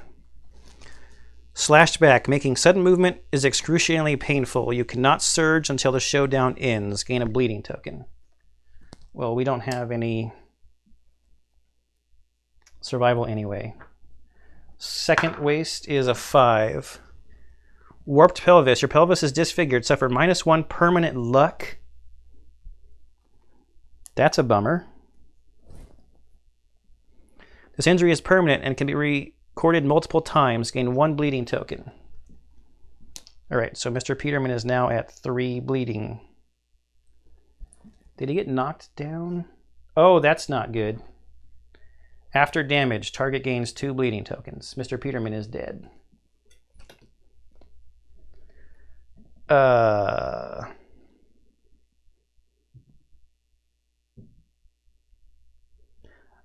Slashed back. Making sudden movement is excruciatingly painful. You cannot surge until the showdown ends. Gain a bleeding token. Well, we don't have any survival anyway. Second waist is a 5. Warped pelvis. Your pelvis is disfigured. Suffer -1 permanent luck. That's a bummer. This injury is permanent and can be recorded multiple times. Gain 1 bleeding token. All right, so Mr. Peterman is now at 3 bleeding. Did he get knocked down? Oh, that's not good. After damage, target gains 2 bleeding tokens. Mr. Peterman is dead.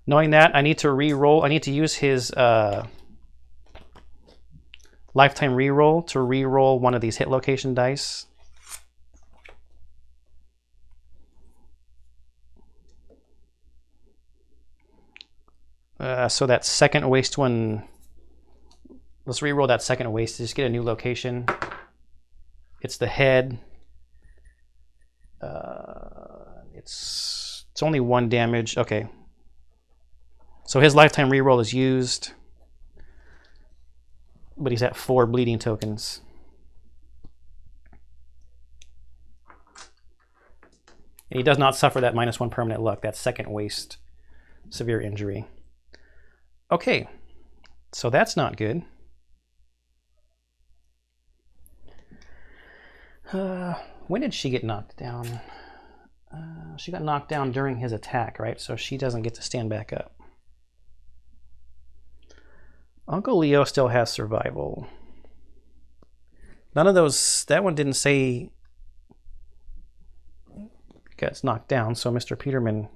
Knowing that, I need to re-roll. I need to use his lifetime re-roll to re-roll one of these hit location dice. So that second waist one, let's re-roll that second waist to just get a new location. It's the head. It's only 1 damage. Okay. So his lifetime reroll is used, but he's at 4 bleeding tokens. And he does not suffer that -1 permanent luck, that second waist severe injury. Okay, so that's not good. When did she get knocked down? She got knocked down during his attack, right? So she doesn't get to stand back up. Uncle Leo still has survival. None of those, that one didn't say gets knocked down, so Mr. Peterman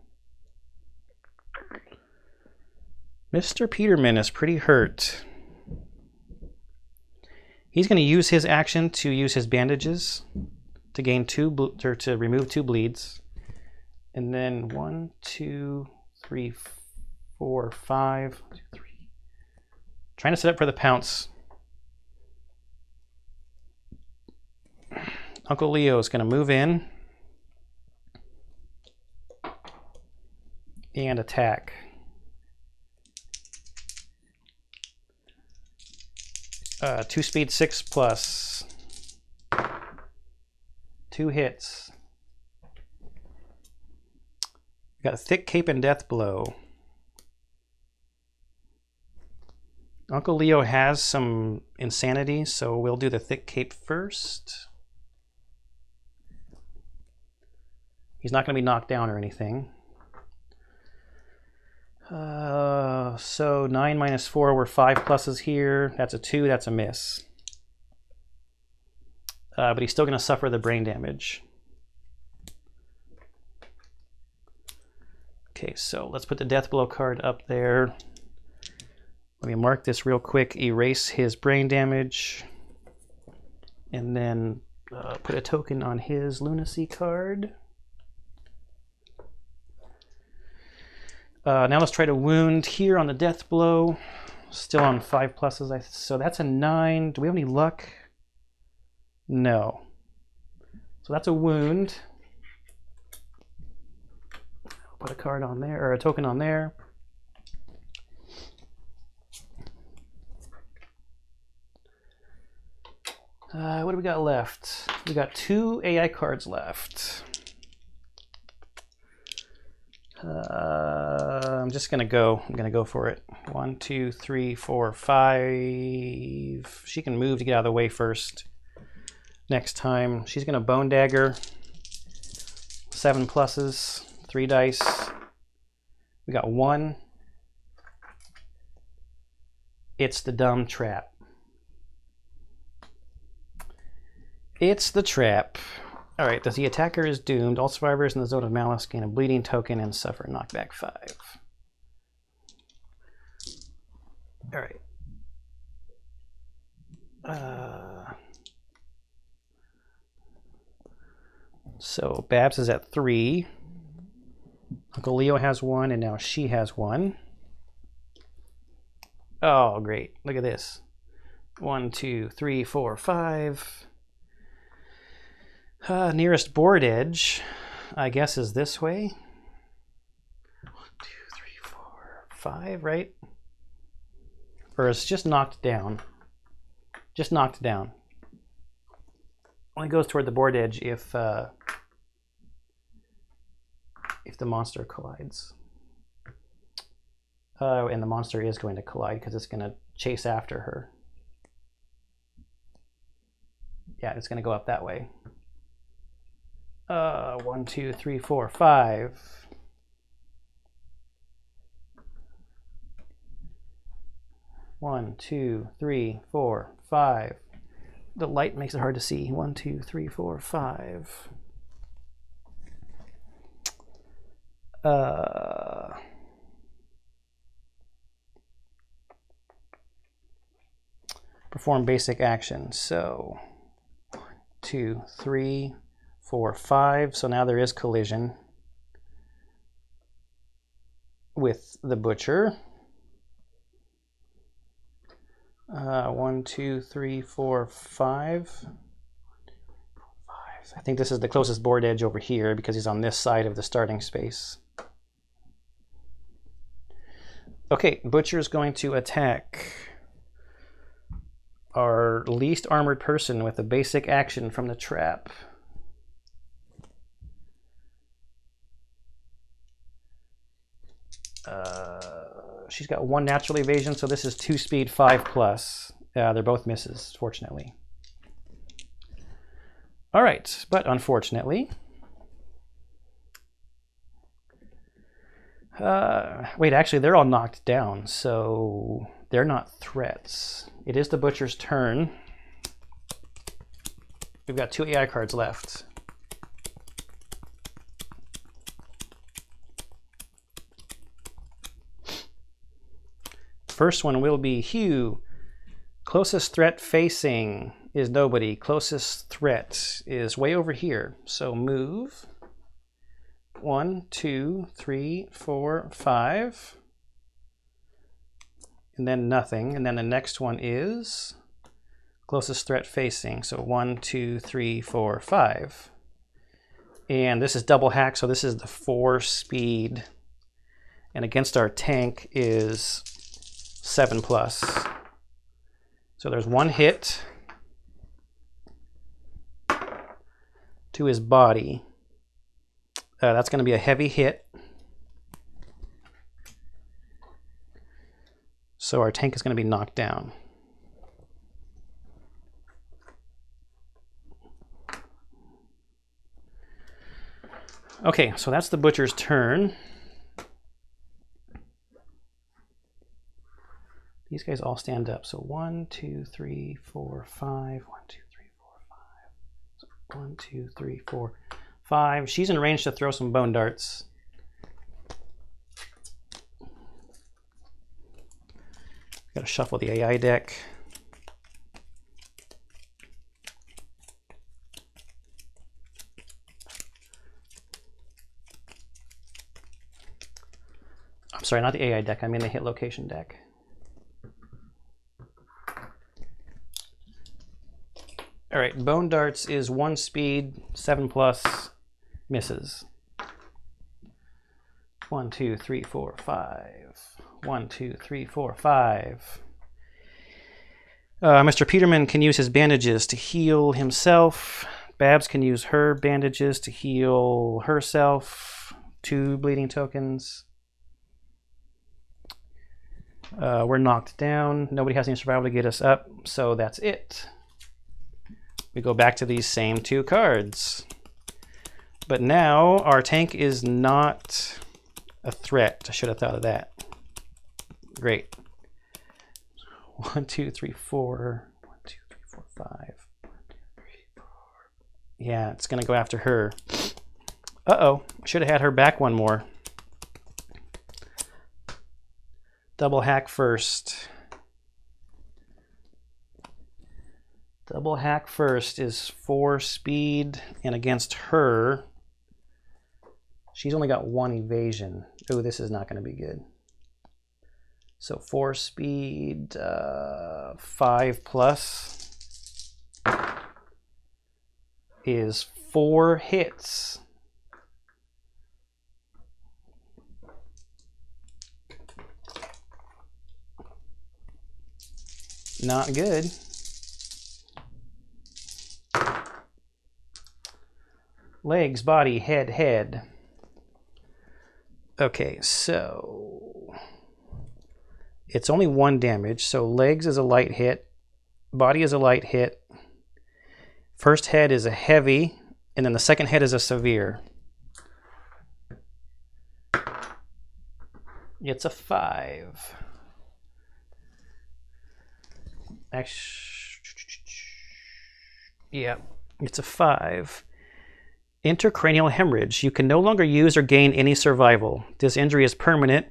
is pretty hurt. He's going to use his action to use his bandages to gain to remove 2 bleeds. And then 1, 2, 3, 4, 5. 1, 2, 3. Trying to set up for the pounce. Uncle Leo is going to move in and attack. Two speed 6 plus 2 hits. We got a thick cape and death blow. Uncle Leo has some insanity, so we'll do the thick cape first. He's not going to be knocked down or anything. So 9 minus 4, we're 5 pluses here. That's a 2, that's a miss. But he's still going to suffer the brain damage. Okay, so let's put the death blow card up there. Let me mark this real quick, erase his brain damage, and then put a token on his lunacy card. Now let's try to wound here on the death blow. Still on 5 pluses, so that's a 9. Do we have any luck? No. So that's a wound. I'll put a card on there, or a token on there. What do we got left? We got 2 AI cards left. I'm just gonna go. I'm gonna go for it. 1, 2, 3, 4, 5. She can move to get out of the way first. Next time, she's gonna bone dagger. 7 pluses, 3 dice. We got 1. It's the dumb trap. It's the trap. All right, the attacker is doomed. All survivors in the zone of malice gain a bleeding token and suffer knockback 5. All right. So Babs is at 3. Uncle Leo has 1, and now she has 1. Oh, great. Look at this. 1, 2, 3, 4, 5. Nearest board edge, I guess, is this way. 1, 2, 3, 4, 5, right? Or it's just knocked down. Just knocked down. Only goes toward the board edge if the monster collides. And the monster is going to collide because it's going to chase after her. Yeah, it's going to go up that way. 1, 2, 3, 4, 5. One, 2, 3, 4, 5. The light makes it hard to see. 1, 2, 3, 4, 5. Perform basic action. So 1, 2, 3, 4, 5. So now there is collision with the butcher. 1, 2, 3, 4, 5. I think this is the closest board edge over here because he's on this side of the starting space. Okay, butcher's going to attack our least armored person with a basic action from the trap. She's got 1 natural evasion, so this is 2 speed, 5+. They're both misses, fortunately. All right, but unfortunately, wait, actually, they're all knocked down, so they're not threats. It is the butcher's turn. We've got 2 AI cards left. First one will be Hugh. Closest threat facing is nobody. Closest threat is way over here. So move. 1, 2, 3, 4, 5. And then nothing. And then the next one is closest threat facing. So 1, 2, 3, 4, 5. And this is double hack, so this is the 4 speed. And against our tank is 7+. So there's 1 hit to his body. That's going to be a heavy hit. So our tank is going to be knocked down. Okay, so that's the butcher's turn. These guys all stand up. So 1, 2, 3, 4, 5. 1, 2, 3, 4, 5. So 1, 2, 3, 4, 5. She's in range to throw some bone darts. Got to shuffle the AI deck. I'm sorry, not the AI deck. I mean the hit location deck. All right, bone darts is 1 speed, 7+, misses. 1, 2, 3, 4, 5. 1, 2, 3, 4, 5. Mr. Peterman can use his bandages to heal himself. Babs can use her bandages to heal herself. 2 bleeding tokens. We're knocked down. Nobody has any survival to get us up, so that's it. We go back to these same 2 cards. But now our tank is not a threat. I should have thought of that. Great. 1, 2, 3, 4. 1, 2, 3, 4, 5. 1, 2, 3, 4. Yeah, it's going to go after her. Uh-oh. Should have had her back 1 more. Double hack first. Double hack first is 4 speed, and against her, she's only got 1 evasion. Oh, this is not going to be good. So 4 speed, 5 plus is 4 hits. Not good. Legs, body, head, head. Okay, so it's only 1 damage. So legs is a light hit, body is a light hit, first head is a heavy, and then the second head is a severe. It's a 5. Actually, yeah, it's a 5. Intracranial hemorrhage. You can no longer use or gain any survival. This injury is permanent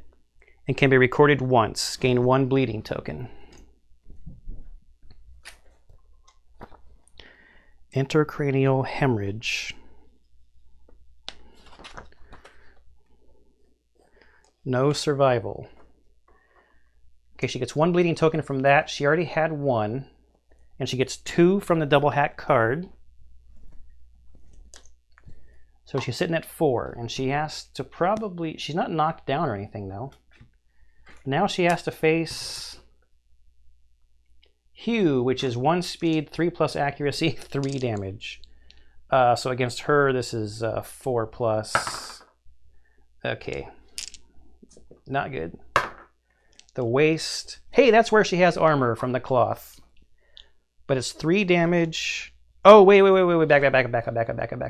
and can be recorded once. Gain 1 bleeding token. Intracranial hemorrhage. No survival. Okay, she gets 1 bleeding token from that. She already had 1. And she gets 2 from the double hack card. So she's sitting at 4. And she has to probably... She's not knocked down or anything, though. Now she has to face Hugh, which is 1 speed, 3 plus accuracy, 3 damage. So against her, this is 4 plus. Okay. Not good. The waist. Hey, that's where she has armor from the cloth. But it's 3 damage. Oh, wait. Back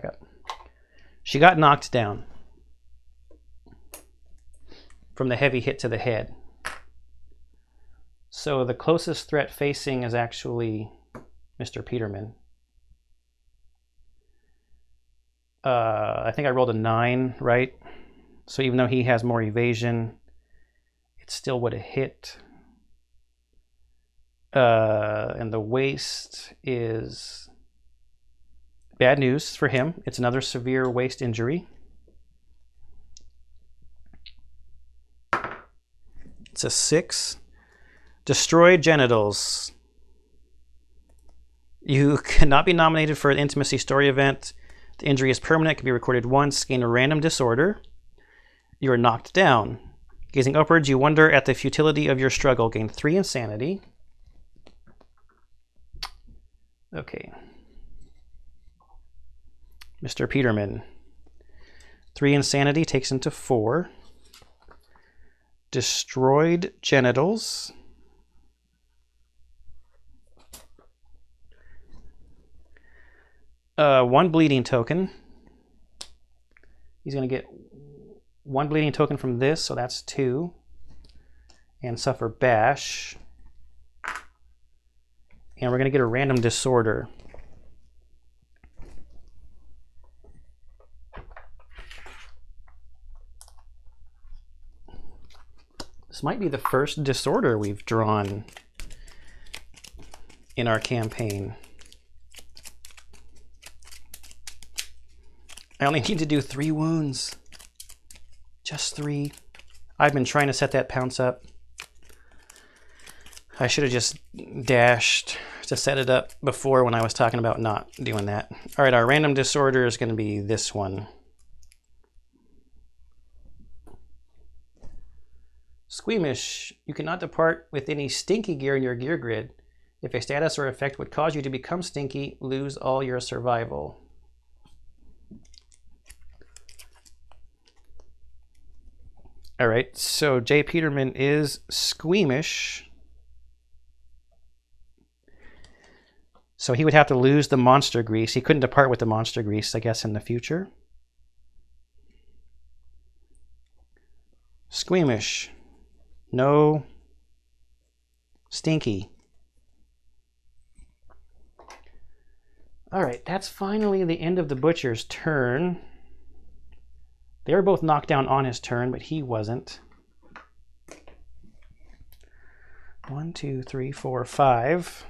up. She got knocked down from the heavy hit to the head. So the closest threat facing is actually Mr. Peterman. I think I rolled a 9, right? So even though he has more evasion, it still would have hit. And the waist is bad news for him. It's another severe waist injury. It's a 6. Destroyed genitals. You cannot be nominated for an intimacy story event. The injury is permanent, can be recorded once, gain a random disorder. You are knocked down. Gazing upwards, you wonder at the futility of your struggle. Gain 3 insanity. Okay. Mr. Peterman. 3 insanity takes him to 4. Destroyed genitals. One bleeding token. He's going to get 1 bleeding token from this, so that's 2. And suffer bash. And we're going to get a random disorder. This might be the first disorder we've drawn in our campaign. I only need to do 3 wounds. Just 3. I've been trying to set that pounce up. I should have just dashed to set it up before when I was talking about not doing that. All right, our random disorder is going to be this one. Squeamish. You cannot depart with any stinky gear in your gear grid. If a status or effect would cause you to become stinky, lose all your survival. All right, so J. Peterman is squeamish. So he would have to lose the monster grease. He couldn't depart with the monster grease, I guess, in the future. Squeamish. No. Stinky. All right, that's finally the end of the butcher's turn. They were both knocked down on his turn, but he wasn't. 1, 2, 3, 4, 5.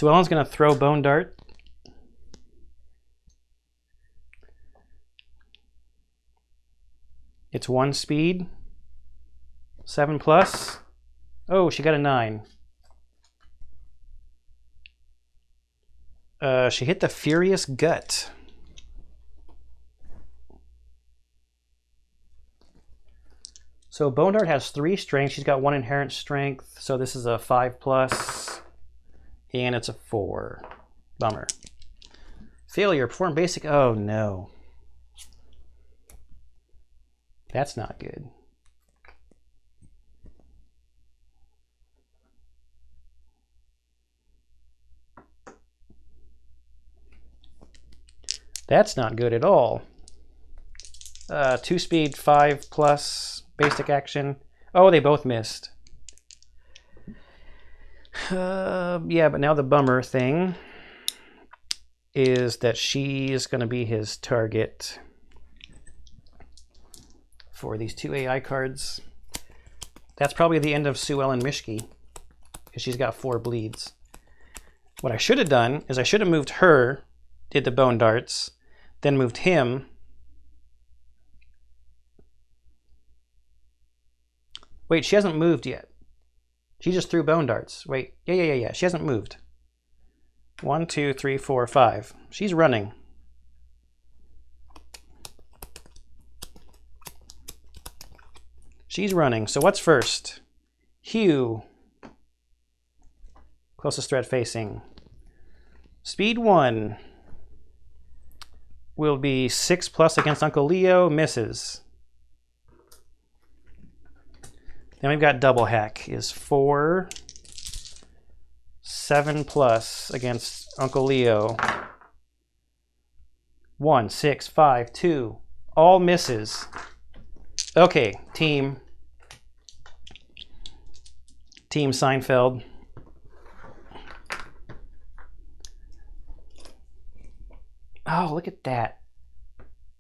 Sue Ellen's going to throw Bone Dart. It's 1 speed. 7+. Oh, she got a 9. She hit the Furious Gut. So Bone Dart has 3 strength. She's got 1 inherent strength. So this is a 5+. And it's a 4. Bummer. Failure. Perform basic. Oh no. That's not good. That's not good at all. 2 speed, 5+, basic action. Oh, they both missed. Yeah, but now the bummer thing is that she's going to be his target for these 2 AI cards. That's probably the end of Sue Ellen Mishke, because she's got 4 bleeds. What I should have done is I should have moved her, did the Bone Darts, then moved him. Wait, she hasn't moved yet. She just threw Bone Darts. Wait, yeah. She hasn't moved. 1, 2, 3, 4, 5. She's running. She's running. So what's first? Hugh. Closest threat facing. Speed 1 will be 6+ against Uncle Leo. Misses. Then we've got double hack is 4, 7+ against Uncle Leo. 1, 6, 5, 2. All misses. Okay, team Seinfeld. Oh, look at that.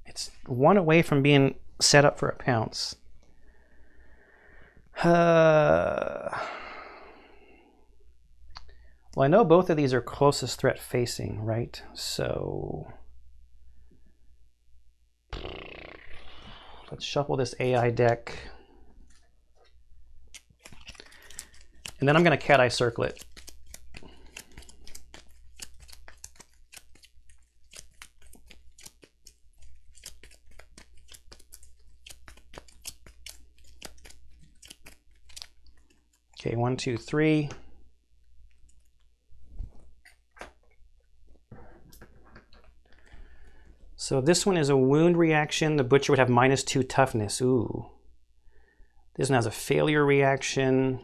It's 1 away from being set up for a pounce. Well, I know both of these are closest threat facing, right? So let's shuffle this AI deck. And then I'm going to cat eye circle it. Okay, 1, 2, 3. So this one is a wound reaction. The butcher would have -2 toughness. Ooh. This one has a failure reaction.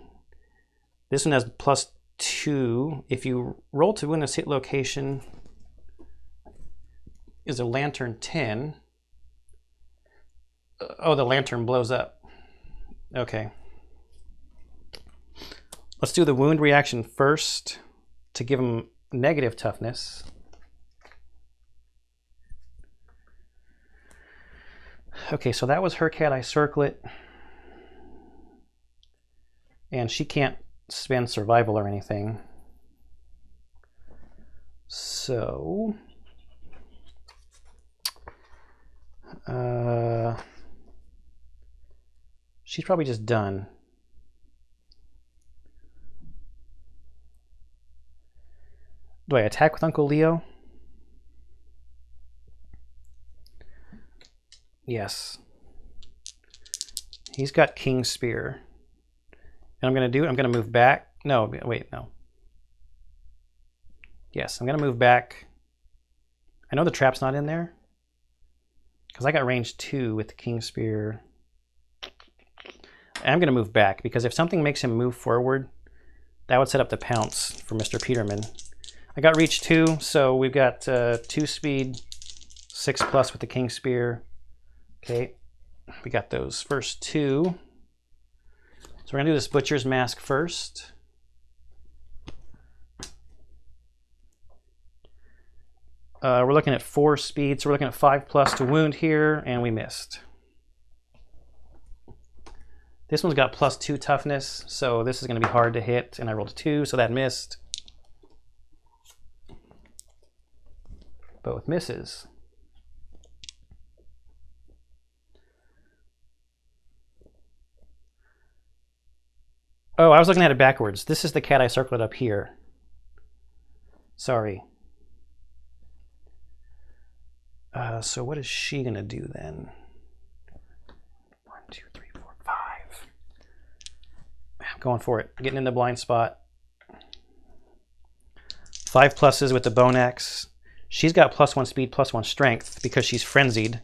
This one has +2. If you roll to win this hit location, is a lantern 10. Oh, the lantern blows up. Okay. Let's do the wound reaction first to give him negative toughness. Okay, so that was her cat eye circlet. And she can't spend survival or anything. So she's probably just done. Do I attack with Uncle Leo? Yes. He's got King Spear. And I'm going to move back. No, wait, no. Yes, I'm going to move back. I know the trap's not in there, because I got range 2 with the King Spear. I'm going to move back, because if something makes him move forward, that would set up the pounce for Mr. Peterman. I got reach 2, so we've got 2 speed, 6+ with the King Spear. Okay, we got those first 2. So we're going to do this Butcher's Mask first. We're looking at 4 speed, so we're looking at 5+ to wound here, and we missed. This one's got +2 toughness, so this is going to be hard to hit, and I rolled a 2, so that missed. Both misses. Oh, I was looking at it backwards. This is the cat I circled up here. Sorry. So what is she gonna do then? 1, 2, 3, 4, 5. I'm going for it. Getting in the blind spot. 5 pluses with the bone axe. She's got +1 speed, +1 strength because she's frenzied.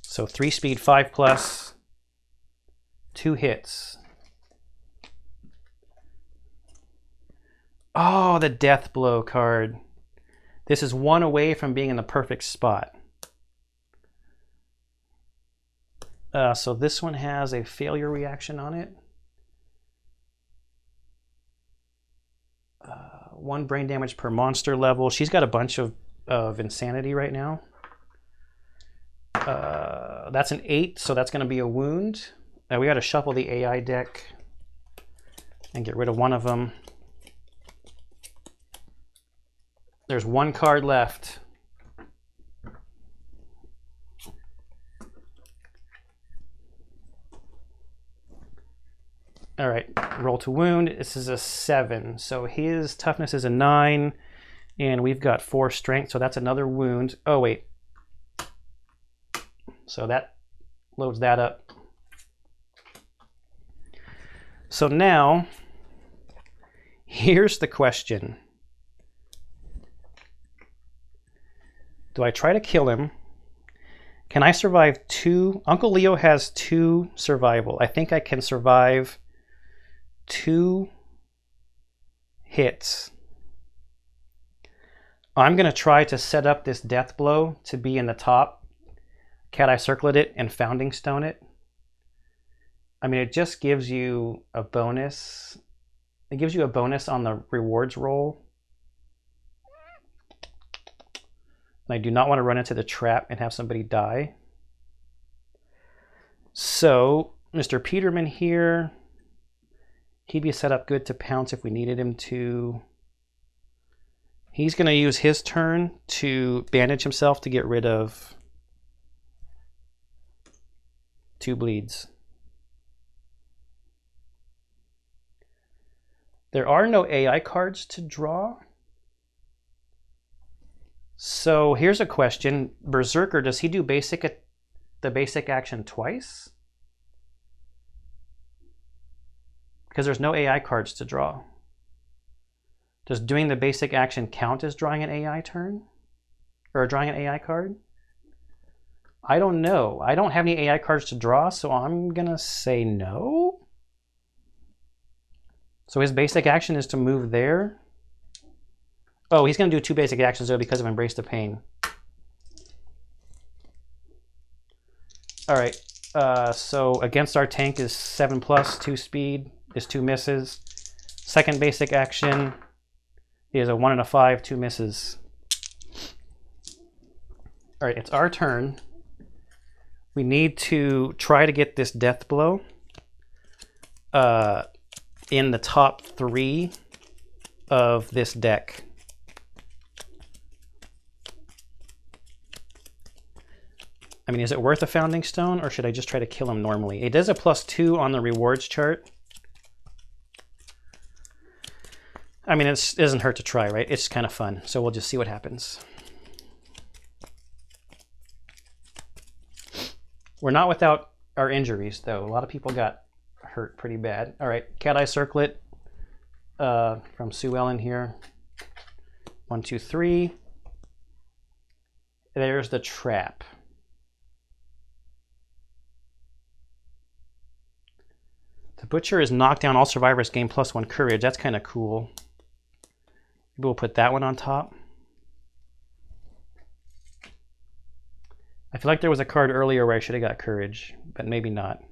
So 3 speed, 5 plus, 2 hits. Oh, the death blow card. This is 1 away from being in the perfect spot. So this one has a failure reaction on it. 1 brain damage per monster level. She's got a bunch of insanity right now. That's an 8, so that's going to be a wound. We got to shuffle the AI deck and get rid of one of them. There's 1 card left. All right, roll to wound. This is a 7, so his toughness is a 9, and we've got 4 strength, so that's another wound. Oh, wait. So that loads that up. So now, here's the question. Do I try to kill him? Can I survive 2? Uncle Leo has 2 survival. I think I can survive 2 hits. I'm going to try to set up this death blow to be in the top. Cat Eye circlet it and founding stone it. I mean, it just gives you a bonus. It gives you a bonus on the rewards roll. And I do not want to run into the trap and have somebody die. So, Mr. Peterman here, he'd be set up good to pounce if we needed him to. He's going to use his turn to bandage himself to get rid of 2 bleeds. There are no AI cards to draw. So here's a question. Berserker, does he do the basic action twice? Because there's no AI cards to draw. Does doing the basic action count as drawing an AI turn? Or drawing an AI card? I don't know. I don't have any AI cards to draw, so I'm going to say no. So his basic action is to move there. Oh, he's going to do 2 basic actions, though, because of Embrace the Pain. All right. So against our tank is 7 plus, 2 speed, is 2 misses. Second basic action is a 1 and a 5, 2 misses. All right, it's our turn. We need to try to get this death blow in the top 3 of this deck. I mean, is it worth a founding stone, or should I just try to kill him normally? It does a +2 on the rewards chart. I mean, it doesn't hurt to try, right? It's kind of fun, so we'll just see what happens. We're not without our injuries, though. A lot of people got hurt pretty bad. All right, Cat Eye Circlet from Sue Ellen here. 1, 2, 3. There's the trap. The Butcher is knocked down. All survivors gain +1 courage. That's kind of cool. Maybe we'll put that one on top. I feel like there was a card earlier where I should have got courage, but maybe not.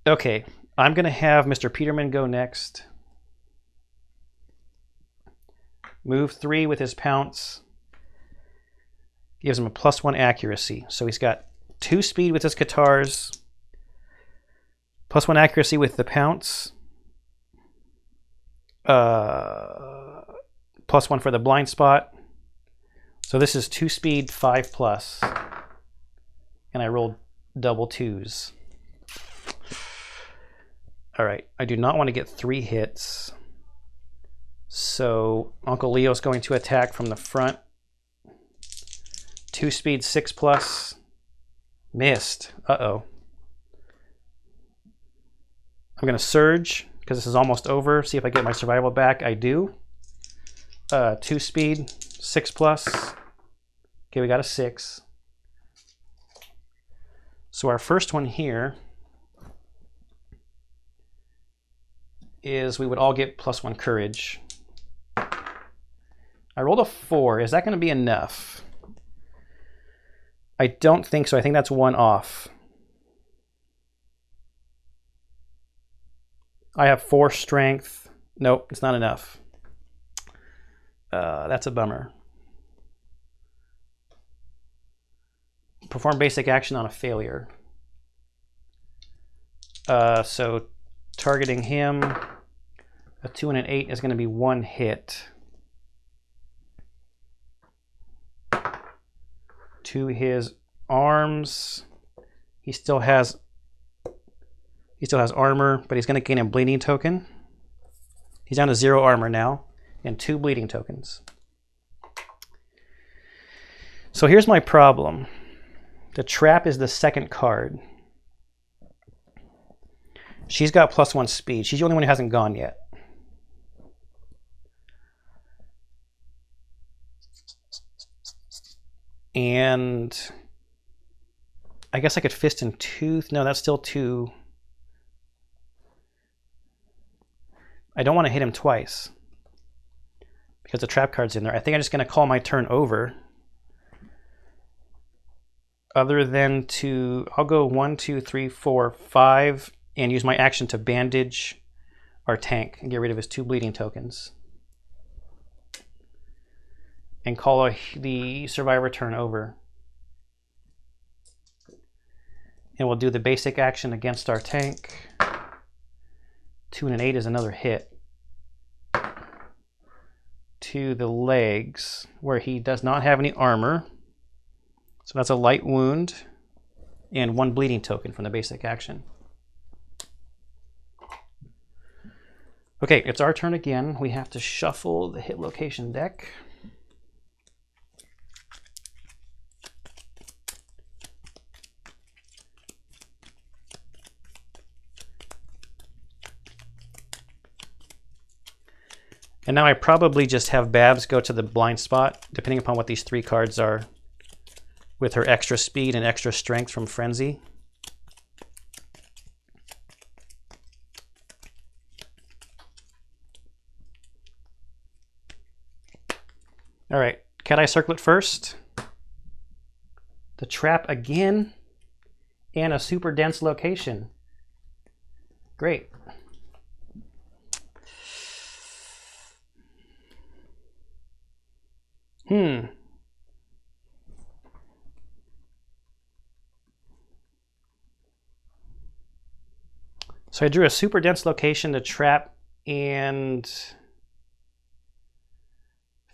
Okay, I'm going to have Mr. Peterman go next. Move 3 with his pounce. Gives him a +1 accuracy. So he's got 2 speed with his guitars. +1 accuracy with the pounce. +1 for the blind spot. So this is 2 speed, 5+. And I rolled double 2s. All right, I do not want to get 3 hits. So Uncle Leo's going to attack from the front. 2 speed, 6+. Missed. Uh-oh. I'm going to surge because this is almost over. See if I get my survival back. I do. 2 speed, 6+. Okay, we got a 6. So our first one here is we would all get +1 courage. I rolled a 4. Is that going to be enough? I don't think so. I think that's 1 off. I have 4 strength. Nope, it's not enough. That's a bummer. Perform basic action on a failure. So targeting him, a 2 and an 8 is going to be 1 hit. To his arms, he still has armor, but he's going to gain a bleeding token. He's down to 0 armor now and 2 bleeding tokens. So here's my problem. The trap is the second card. She's got +1 speed. She's the only one who hasn't gone yet. And I guess I could fist and tooth. No, that's still 2. I don't want to hit him twice because the trap card's in there. I think I'm just going to call my turn over. Other than to, I'll go 1, 2, 3, 4, 5 and use my action to bandage our tank and get rid of his 2 bleeding tokens. And call the survivor turn over. And we'll do the basic action against our tank. 2 and an 8 is another hit. To the legs, where he does not have any armor. So that's a light wound and 1 bleeding token from the basic action. Okay, it's our turn again. We have to shuffle the hit location deck. And now I probably just have Babs go to the blind spot, depending upon what these 3 cards are, with her extra speed and extra strength from Frenzy. All right, Cat Eye Circlet first. The trap again, and a super dense location. Great. So I drew a super dense location to trap and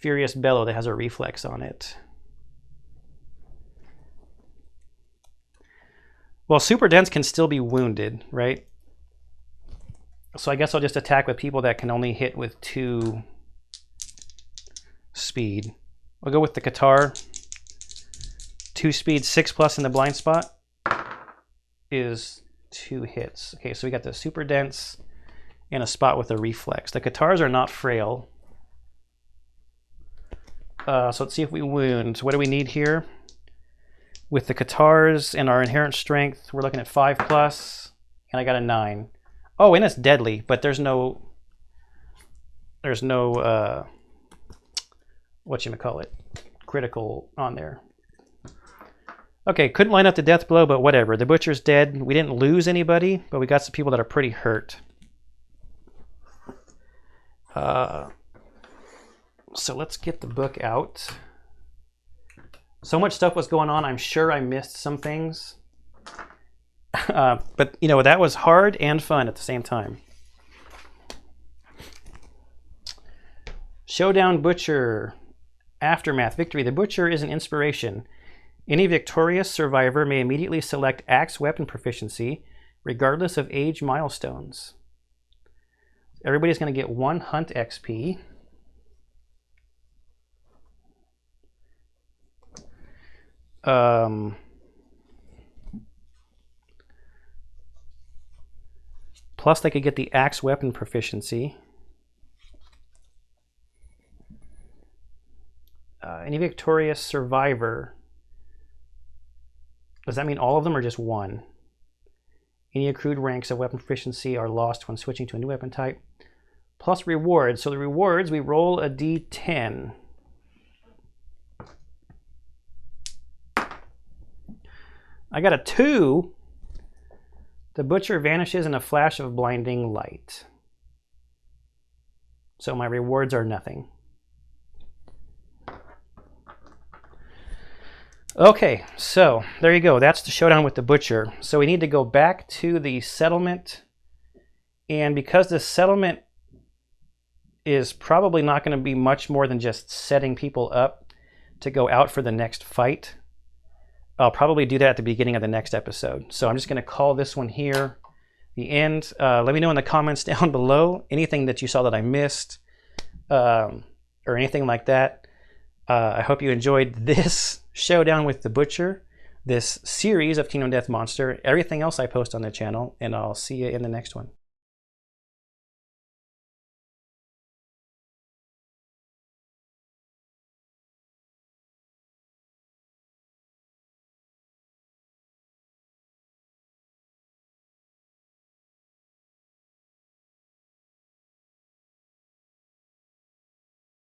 Furious Bellow that has a reflex on it. Well, super dense can still be wounded, right? So I guess I'll just attack with people that can only hit with 2 speed. I'll go with the Qatar. 2 speed, 6+ in the blind spot is 2 hits. Okay, so we got the super dense and a spot with a reflex. The Qatars are not frail. So let's see if we wound. What do we need here? With the Qatars and our inherent strength, we're looking at 5+, and I got a 9. Oh, and it's deadly, but there's no whatchamacallit, critical on there. Okay, couldn't line up the death blow, but whatever. The butcher's dead. We didn't lose anybody, but we got some people that are pretty hurt. So let's get the book out. So much stuff was going on. I'm sure I missed some things. But, you know, that was hard and fun at the same time. Showdown Butcher. Aftermath. Victory. The Butcher is an inspiration. Any victorious survivor may immediately select axe weapon proficiency, regardless of age milestones. Everybody's going to get 1 hunt XP. Plus they could get the axe weapon proficiency. Any victorious survivor. Does that mean all of them or just one? Any accrued ranks of weapon proficiency are lost when switching to a new weapon type. Plus rewards. So the rewards, we roll a d10. I got a 2. The Butcher vanishes in a flash of blinding light. So my rewards are nothing. Okay, so there you go. That's the showdown with the Butcher. So we need to go back to the settlement. And because the settlement is probably not going to be much more than just setting people up to go out for the next fight, I'll probably do that at the beginning of the next episode. So I'm just going to call this one here the end. Let me know in the comments down below anything that you saw that I missed or anything like that. I hope you enjoyed this showdown with the Butcher, this series of Kingdom Death Monster, everything else I post on the channel, and I'll see you in the next one.